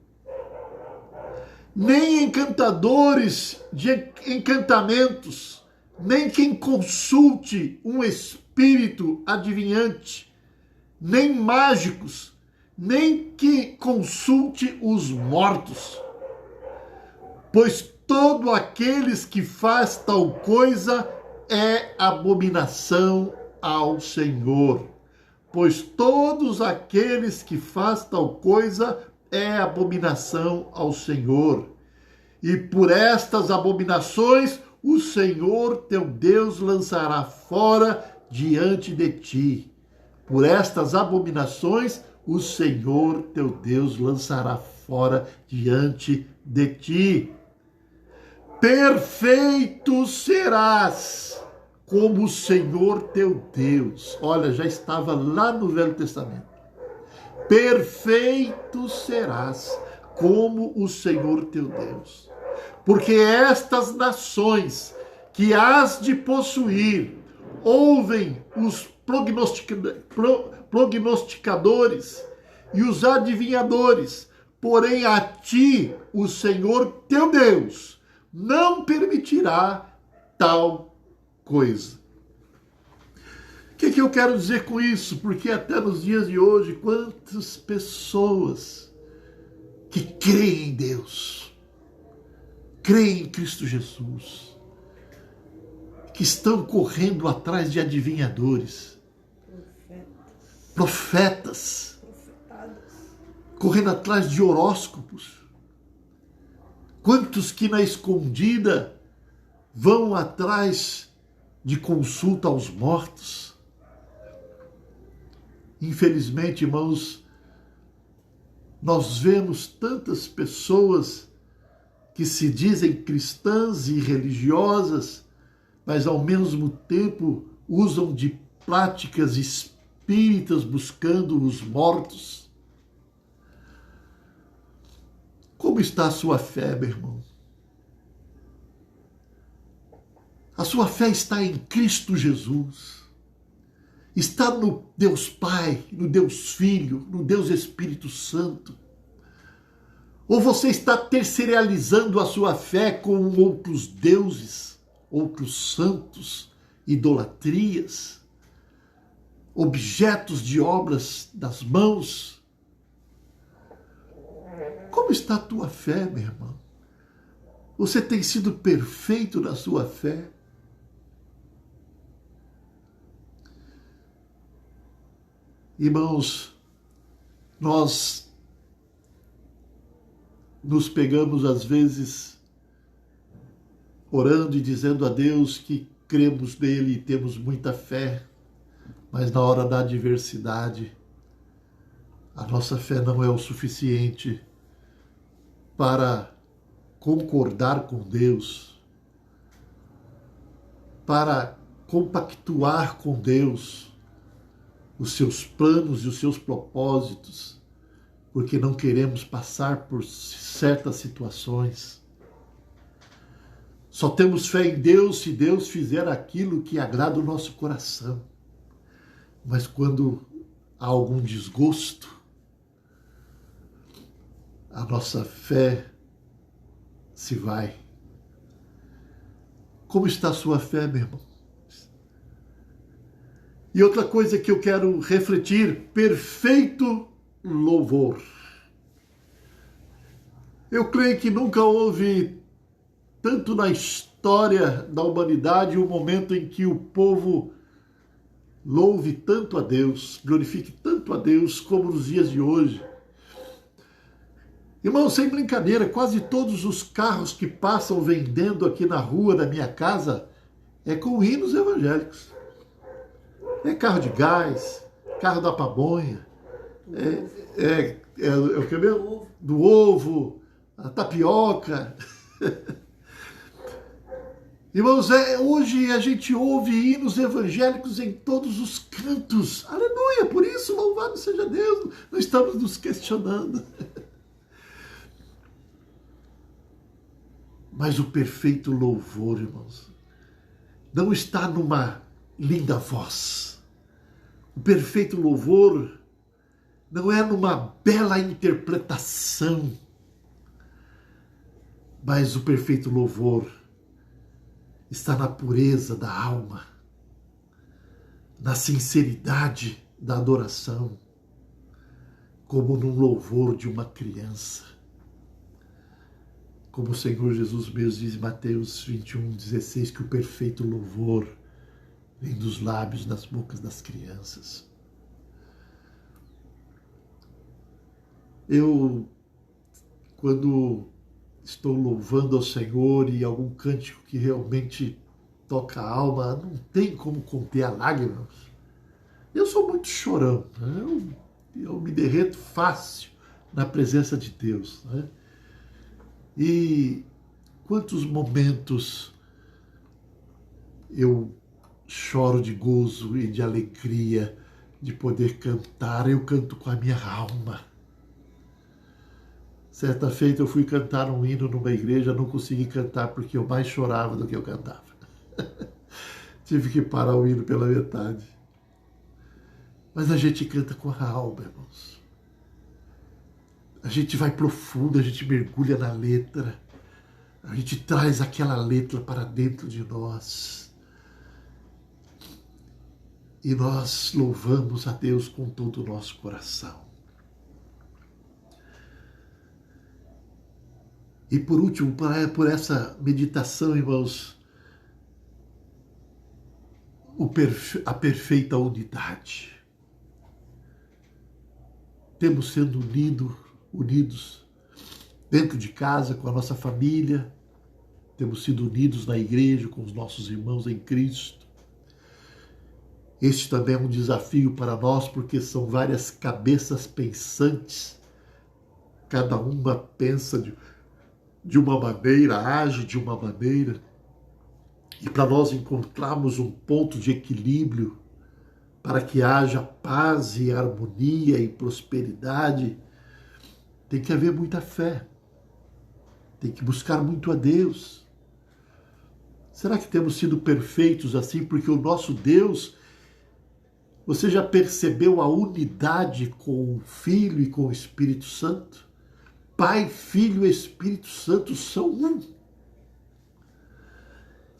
S2: nem encantadores de encantamentos, nem quem consulte um espírito adivinhante, nem mágicos, nem que consulte os mortos. Pois todo aqueles que faz tal coisa é abominação ao Senhor. Pois todos aqueles que faz tal coisa é abominação ao Senhor. E por estas abominações o Senhor teu Deus lançará fora diante de ti. Por estas abominações o Senhor teu Deus lançará fora diante de ti. Perfeito serás como o Senhor teu Deus. Olha, já estava lá no Velho Testamento. Perfeito serás como o Senhor teu Deus. Porque estas nações que hás de possuir ouvem os prognosticadores e os adivinhadores, porém a ti o Senhor teu Deus não permitirá tal coisa. O que eu quero dizer com isso? Porque até nos dias de hoje, quantas pessoas que creem em Deus, creem em Cristo Jesus, que estão correndo atrás de adivinhadores, profetas, correndo atrás de horóscopos. Quantos que na escondida vão atrás de consulta aos mortos? Infelizmente, irmãos, nós vemos tantas pessoas que se dizem cristãs e religiosas, mas ao mesmo tempo usam de práticas espíritas buscando os mortos. Como está a sua fé, meu irmão? A sua fé está em Cristo Jesus. Está no Deus Pai, no Deus Filho, no Deus Espírito Santo. Ou você está terceirizando a sua fé com outros deuses, outros santos, idolatrias, objetos de obras das mãos? Como está a tua fé, meu irmão? Você tem sido perfeito na sua fé? Irmãos, nós nos pegamos às vezes orando e dizendo a Deus que cremos nele e temos muita fé, mas na hora da adversidade, A nossa fé não é o suficiente para concordar com Deus, para compactuar com Deus os seus planos e os seus propósitos, porque não queremos passar por certas situações. Só temos fé em Deus se Deus fizer aquilo que agrada o nosso coração. Mas quando há algum desgosto, a nossa fé se vai. Como está a sua fé, meu irmão? E outra coisa que eu quero refletir: perfeito louvor. Eu creio que nunca houve, tanto na história da humanidade, um momento em que o povo louve tanto a Deus, glorifique tanto a Deus como nos dias de hoje. Irmão, sem brincadeira, quase todos os carros que passam vendendo aqui na rua da minha casa é com hinos evangélicos. É carro de gás, carro da pamonha, o que mesmo? Do ovo, a tapioca. Irmãos, hoje a gente ouve hinos evangélicos em todos os cantos. Aleluia, por isso louvado seja Deus, não estamos nos questionando. Mas o perfeito louvor, irmãos, não está numa linda voz. O perfeito louvor não é numa bela interpretação, mas o perfeito louvor está na pureza da alma, na sinceridade da adoração, como num louvor de uma criança. Como o Senhor Jesus mesmo diz em Mateus 21:16, que o perfeito louvor vem dos lábios, das bocas das crianças. Eu, quando estou louvando ao Senhor e algum cântico que realmente toca a alma, não tem como conter a lágrimas. Eu sou muito chorão, né? Eu me derreto fácil na presença de Deus, né? E quantos momentos eu choro de gozo e de alegria de poder cantar. Eu canto com a minha alma. Certa feita eu fui cantar um hino numa igreja, não consegui cantar porque eu mais chorava do que eu cantava. Tive que parar o hino pela metade. Mas a gente canta com a alma, irmãos. A gente vai profundo, a gente mergulha na letra. A gente traz aquela letra para dentro de nós. E nós louvamos a Deus com todo o nosso coração. E por último, por essa meditação, irmãos, a perfeita unidade. Temos sendo unidos dentro de casa, com a nossa família, temos sido unidos na igreja, com os nossos irmãos em Cristo. Este também é um desafio para nós, porque são várias cabeças pensantes, cada uma pensa de uma maneira, age de uma maneira, e para nós encontrarmos um ponto de equilíbrio, para que haja paz e harmonia e prosperidade, tem que haver muita fé, tem que buscar muito a Deus. Será que temos sido perfeitos assim? Porque o nosso Deus, você já percebeu a unidade com o Filho e com o Espírito Santo? Pai, Filho e Espírito Santo são um.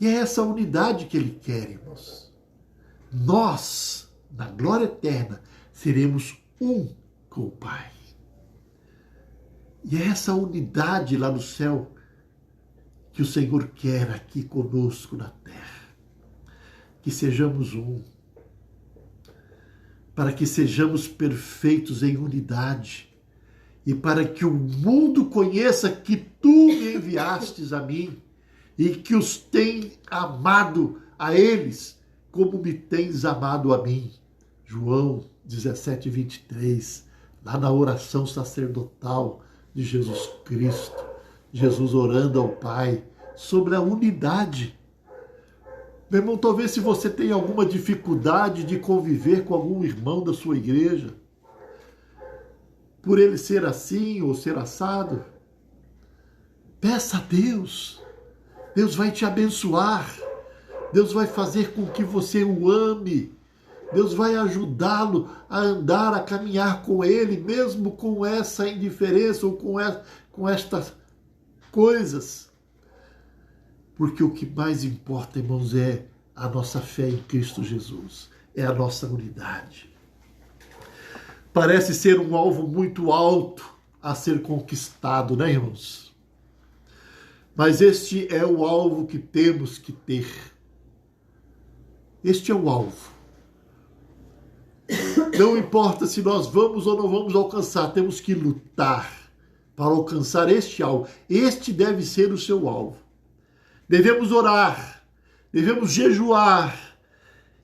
S2: E é essa unidade que Ele quer, irmãos. Nós, na glória eterna, seremos um com o Pai. E é essa unidade lá no céu que o Senhor quer aqui conosco na terra. Que sejamos um. Para que sejamos perfeitos em unidade. E para que o mundo conheça que tu me enviastes a mim e que os tem amado a eles como me tens amado a mim. João 17:23 lá na oração sacerdotal de Jesus Cristo, Jesus orando ao Pai sobre a unidade. Meu irmão, talvez se você tem alguma dificuldade de conviver com algum irmão da sua igreja, por ele ser assim ou ser assado, peça a Deus. Deus vai te abençoar. Deus vai fazer com que você o ame. Deus vai ajudá-lo a andar, a caminhar com ele, mesmo com essa indiferença ou com estas coisas. Porque o que mais importa, irmãos, é a nossa fé em Cristo Jesus. É a nossa unidade. Parece ser um alvo muito alto a ser conquistado, né, irmãos? Mas este é o alvo que temos que ter. Este é o alvo. Não importa se nós vamos ou não vamos alcançar, temos que lutar para alcançar este alvo. Este deve ser o seu alvo. Devemos orar, devemos jejuar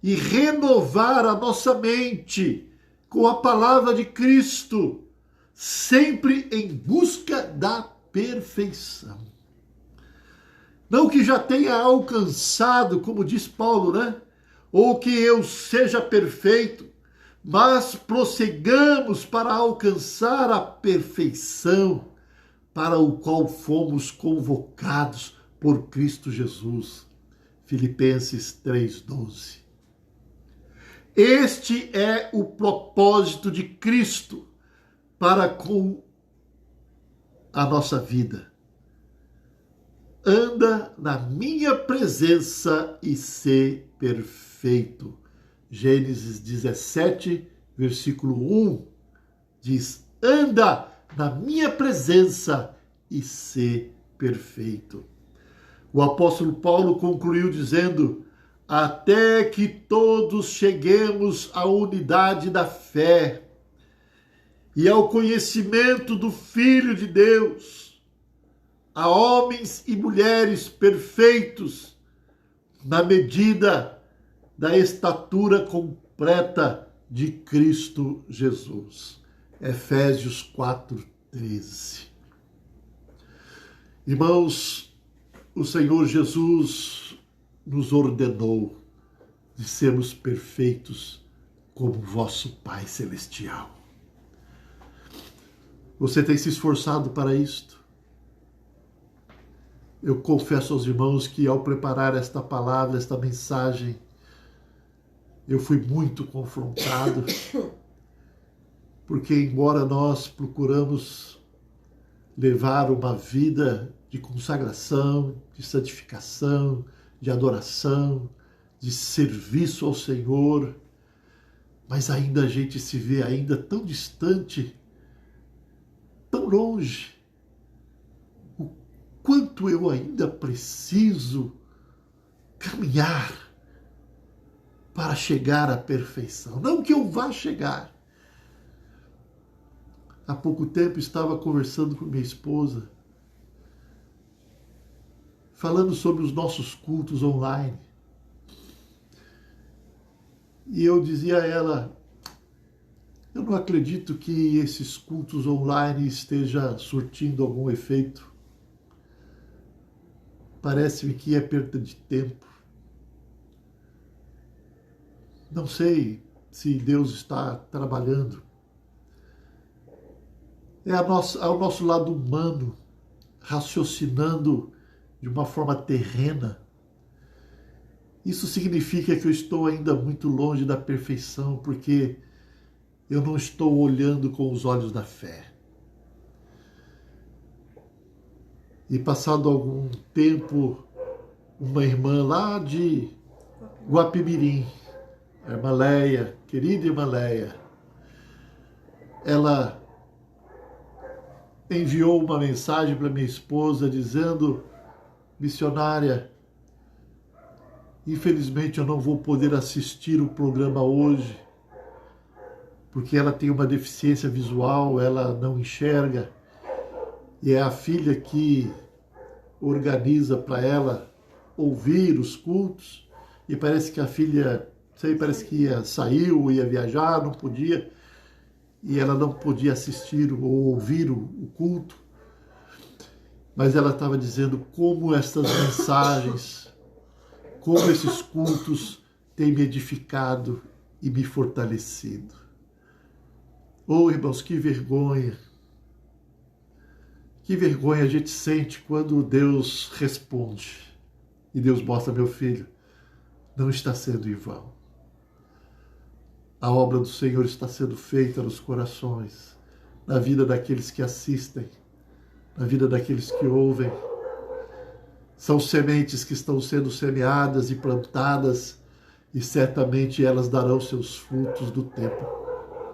S2: e renovar a nossa mente com a palavra de Cristo, sempre em busca da perfeição. Não que já tenha alcançado, como diz Paulo, né? Ou que eu seja perfeito, mas prossigamos para alcançar a perfeição para o qual fomos convocados por Cristo Jesus. Filipenses 3:12. Este é o propósito de Cristo para com a nossa vida. Anda na minha presença e sê perfeito. Gênesis 17, versículo 1, diz: anda na minha presença e sê perfeito. O apóstolo Paulo concluiu dizendo: até que todos cheguemos à unidade da fé e ao conhecimento do Filho de Deus, a homens e mulheres perfeitos, na medida da estatura completa de Cristo Jesus. Efésios 4:13. Irmãos, o Senhor Jesus nos ordenou de sermos perfeitos como vosso Pai Celestial. Você tem se esforçado para isto? Eu confesso aos irmãos que ao preparar esta palavra, esta mensagem, eu fui muito confrontado, porque embora nós procuramos levar uma vida de consagração, de santificação, de adoração, de serviço ao Senhor, mas ainda a gente se vê ainda tão distante, tão longe. O quanto eu ainda preciso caminhar para chegar à perfeição. Não que eu vá chegar. Há pouco tempo estava conversando com minha esposa, falando sobre os nossos cultos online. E eu dizia a ela: eu não acredito que esses cultos online estejam surtindo algum efeito. Parece-me que é perda de tempo. Não sei se Deus está trabalhando. É ao nosso lado humano, raciocinando de uma forma terrena. Isso significa que eu estou ainda muito longe da perfeição, porque eu não estou olhando com os olhos da fé. E passado algum tempo, uma irmã lá de Guapimirim, a irmã Leia, querida irmã Leia, ela enviou uma mensagem para minha esposa dizendo: missionária, infelizmente eu não vou poder assistir o programa hoje, porque ela tem uma deficiência visual, ela não enxerga, e é a filha que organiza para ela ouvir os cultos, e parece que a filha, parece que saiu, ia viajar, não podia. e ela não podia assistir ou ouvir o culto, mas ela estava dizendo como essas mensagens, como esses cultos têm me edificado e me fortalecido. Oh, irmãos, que vergonha! Que vergonha a gente sente quando Deus responde. E Deus mostra, meu filho, não está sendo em vão. A obra do Senhor está sendo feita nos corações, na vida daqueles que assistem, na vida daqueles que ouvem. São sementes que estão sendo semeadas e plantadas, e certamente elas darão seus frutos do tempo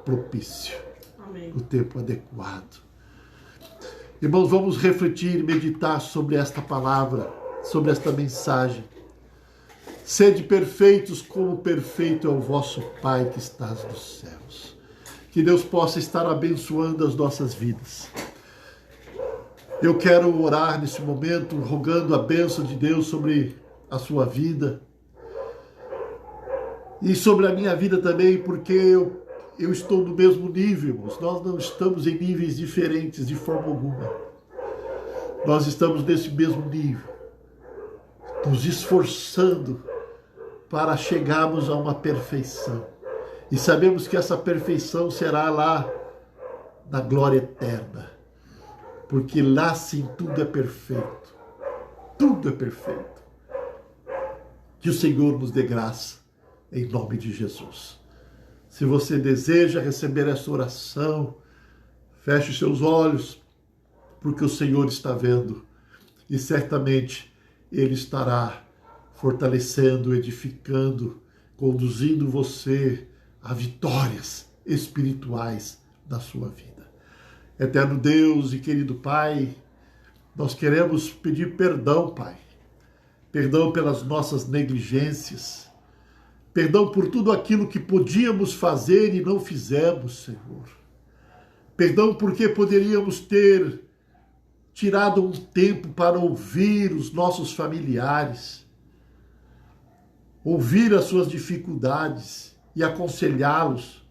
S2: propício,
S3: Amém.
S2: do tempo adequado. Irmãos, vamos refletir e meditar sobre esta palavra, sobre esta mensagem. Sede perfeitos como perfeito é o vosso Pai que estás nos céus. Que Deus possa estar abençoando as nossas vidas. Eu quero orar nesse momento, rogando a bênção de Deus sobre a sua vida e sobre a minha vida também, porque eu estou no mesmo nível, irmãos. Nós não estamos em níveis diferentes de forma alguma. Nós estamos nesse mesmo nível, nos esforçando para chegarmos a uma perfeição. E sabemos que essa perfeição será lá na glória eterna, porque lá sim tudo é perfeito. Tudo é perfeito. Que o Senhor nos dê graça, em nome de Jesus. Se você deseja receber essa oração, feche os seus olhos, porque o Senhor está vendo e certamente Ele estará fortalecendo, edificando, conduzindo você a vitórias espirituais da sua vida. Eterno Deus e querido Pai, nós queremos pedir perdão, Pai. Perdão pelas nossas negligências. Perdão por tudo aquilo que podíamos fazer e não fizemos, Senhor. Perdão porque poderíamos ter tirado um tempo para ouvir os nossos familiares, ouvir as suas dificuldades e aconselhá-los,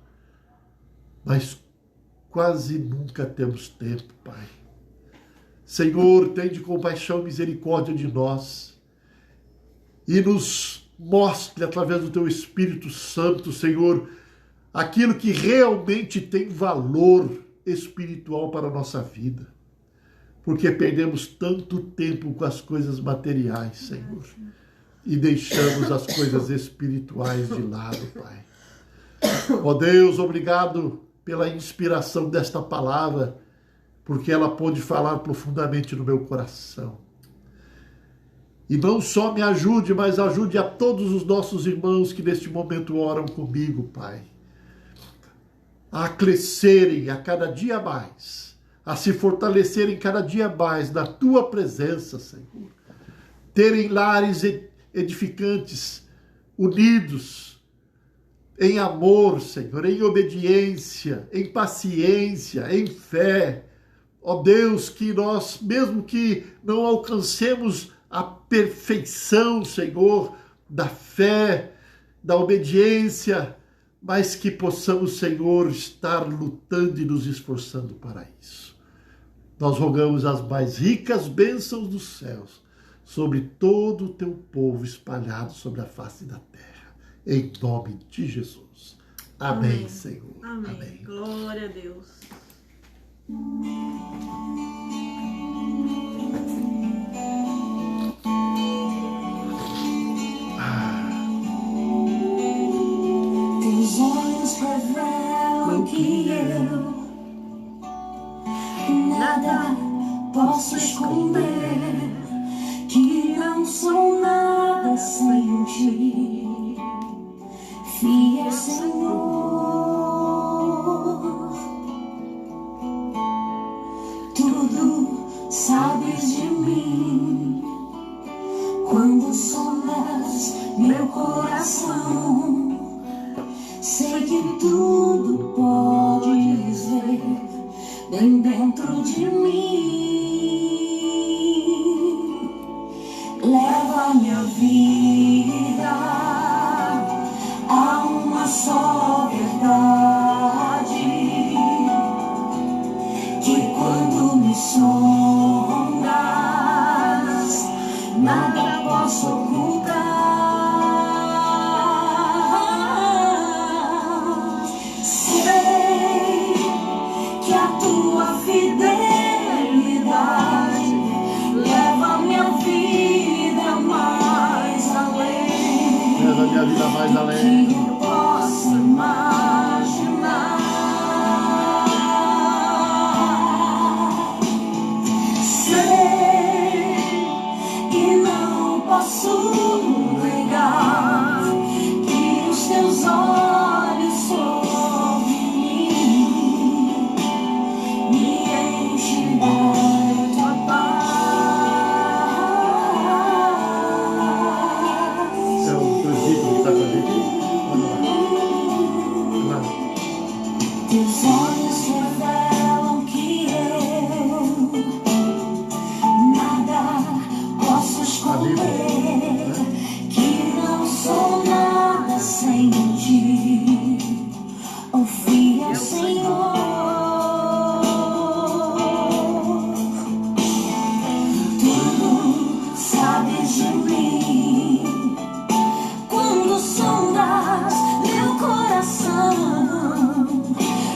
S2: mas quase nunca temos tempo, Pai. Senhor, tende compaixão e misericórdia de nós e nos mostre através do Teu Espírito Santo, Senhor, aquilo que realmente tem valor espiritual para a nossa vida. Porque perdemos tanto tempo com as coisas materiais, Senhor, e deixamos as coisas espirituais de lado, Pai. Ó Deus, obrigado pela inspiração desta palavra, porque ela pôde falar profundamente no meu coração. E não só me ajude, mas ajude a todos os nossos irmãos que neste momento oram comigo, Pai, a crescerem a cada dia mais, a se fortalecerem cada dia mais na Tua presença, Senhor. Terem lares edificantes, unidos, em amor, Senhor, em obediência, em paciência, em fé. Ó Deus, que nós, mesmo que não alcancemos a perfeição, Senhor, da fé, da obediência, mas que possamos, Senhor, estar lutando e nos esforçando para isso. Nós rogamos as mais ricas bênçãos dos céus sobre todo o Teu povo espalhado sobre a face da terra. Em nome de Jesus. Amém,
S3: Amém.
S2: Senhor.
S3: Amém.
S2: Amém.
S3: Glória a Deus.
S1: Teus olhos revelam que eu nada posso esconder, que não sou nada sem Ti, fiel Senhor. Tudo sabes de mim, quando sondas meu coração. Sei que tudo podes ver bem dentro de mim. Leva minha vida a uma só verdade.
S2: mais além.
S1: que eu possa imaginar. Sei e não posso negar que os teus olhos sobre mim me enchem da tua paz.
S2: É o presbítero que está com a gente aí. Olha lá.
S1: Teus olhos revelam que eu nada posso esconder, que não sou nada sem ti. Confia ao Senhor. Tudo sabes de mim. Quando sondas meu coração,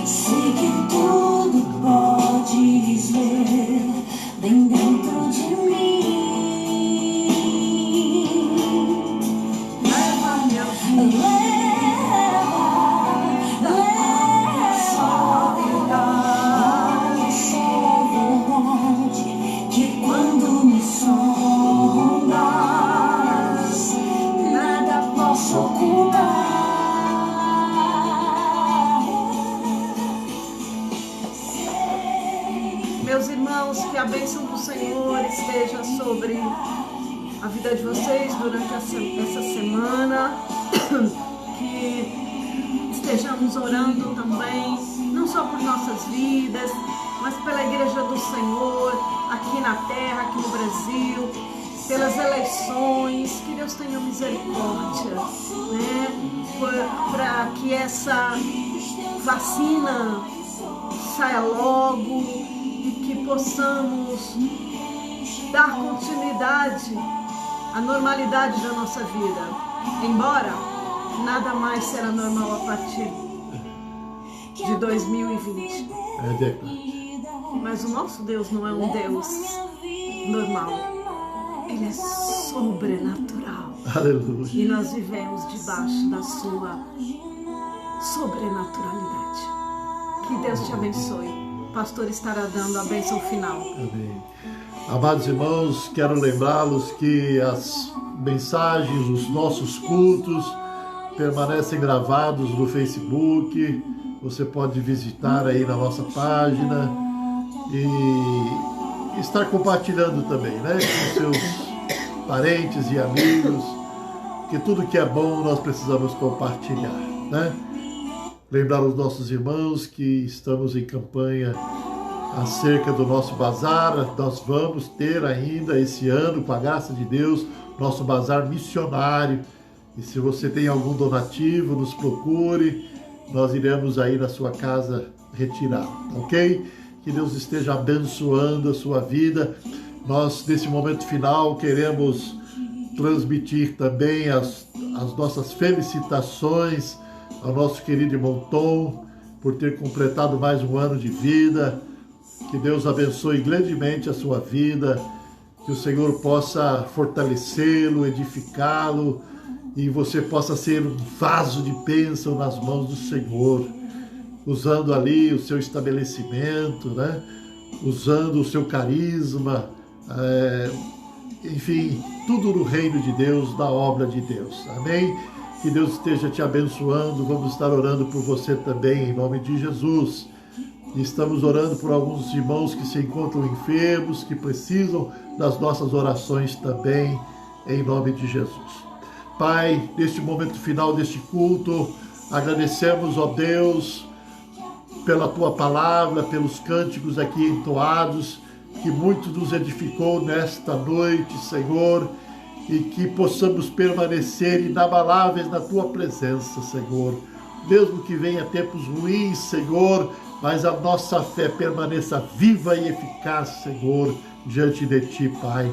S1: sei que tudo podes ver bem dentro de mim.
S3: Leva-me ao fim.
S1: Só verdade que quando me sondas, nada posso ocultar.
S3: Meus irmãos, que a bênção do Senhor esteja sobre a vida de vocês durante essa semana. Que estejamos orando também, não só por nossas vidas, mas pela Igreja do Senhor, aqui na terra, aqui no Brasil, pelas eleições. Que Deus tenha misericórdia, né? Para que essa vacina saia logo e que possamos dar continuidade à normalidade da nossa vida. Embora nada mais será normal a partir de 2020.
S2: É verdade.
S3: Mas o nosso Deus não é um Deus normal. Ele é sobrenatural.
S2: Aleluia.
S3: E nós vivemos debaixo da sua sobrenaturalidade. Que Deus te abençoe. O pastor estará dando a bênção final.
S2: Amém. Amados irmãos, quero lembrá-los que as mensagens, os nossos cultos permanecem gravados no Facebook. Você pode visitar aí na nossa página e estar compartilhando também, né, com seus parentes e amigos, que tudo que é bom nós precisamos compartilhar, né? Lembrar os nossos irmãos que estamos em campanha acerca do nosso bazar. Nós vamos ter ainda esse ano, com a graça de Deus, nosso bazar missionário. E se você tem algum donativo, nos procure, nós iremos aí na sua casa retirar, ok? Que Deus esteja abençoando a sua vida. Nós, nesse momento final, queremos transmitir também as nossas felicitações ao nosso querido irmão Tom, por ter completado mais um ano de vida. Que Deus abençoe grandemente a sua vida, que o Senhor possa fortalecê-lo, edificá-lo, e você possa ser um vaso de bênção nas mãos do Senhor, usando ali o seu estabelecimento, né? Usando o seu carisma, enfim, tudo no reino de Deus, da obra de Deus. Amém? Que Deus esteja te abençoando. Vamos estar orando por você também, em nome de Jesus. E estamos orando por alguns irmãos que se encontram enfermos, que precisam das nossas orações também, em nome de Jesus. Pai, neste momento final deste culto, agradecemos, ó Deus, pela Tua palavra, pelos cânticos aqui entoados, que muito nos edificou nesta noite, Senhor, e que possamos permanecer inabaláveis na Tua presença, Senhor. Mesmo que venha tempos ruins, Senhor, mas a nossa fé permaneça viva e eficaz, Senhor, diante de Ti, Pai.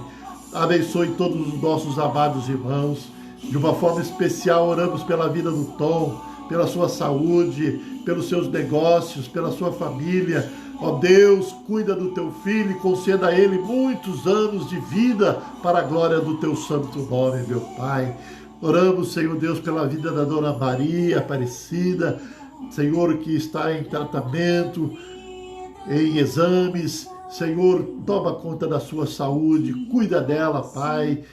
S2: Abençoe todos os nossos amados irmãos. De uma forma especial, oramos pela vida do Tom, pela sua saúde, pelos seus negócios, pela sua família. Ó Deus, cuida do Teu filho e conceda a ele muitos anos de vida para a glória do Teu santo nome, meu Pai. Oramos, Senhor Deus, pela vida da dona Maria Aparecida, Senhor, que está em tratamento, em exames. Senhor, toma conta da sua saúde, cuida dela, Pai.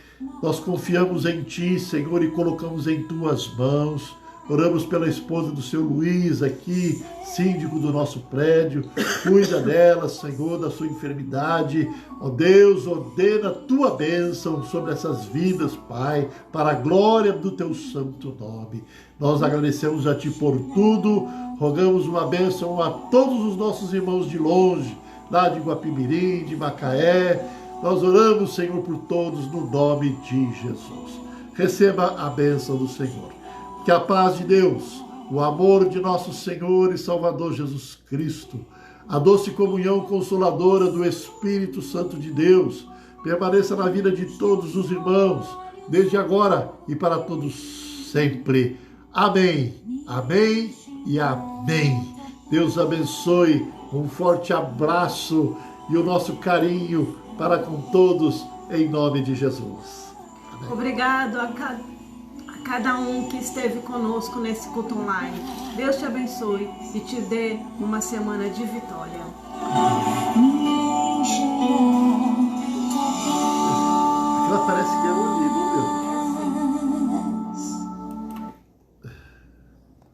S2: Nós confiamos em Ti, Senhor, e colocamos em Tuas mãos. Oramos pela esposa do seu Luiz aqui, síndico do nosso prédio. Cuida dela, Senhor, da sua enfermidade. Ó Deus, ordena a Tua bênção sobre essas vidas, Pai, para a glória do Teu santo nome. Nós agradecemos a Ti por tudo. Rogamos uma bênção a todos os nossos irmãos de longe, lá de Guapimirim, de Macaé. Nós oramos, Senhor, por todos no nome de Jesus. Receba a bênção do Senhor. Que a paz de Deus, o amor de nosso Senhor e Salvador Jesus Cristo, a doce comunhão consoladora do Espírito Santo de Deus, permaneça na vida de todos os irmãos, desde agora e para todos sempre. Amém, amém e amém. Deus abençoe, um forte abraço e o nosso carinho para com todos, em nome de Jesus. Amém.
S3: Obrigado a cada um que esteve conosco nesse culto online. Deus te abençoe e te dê uma semana de vitória.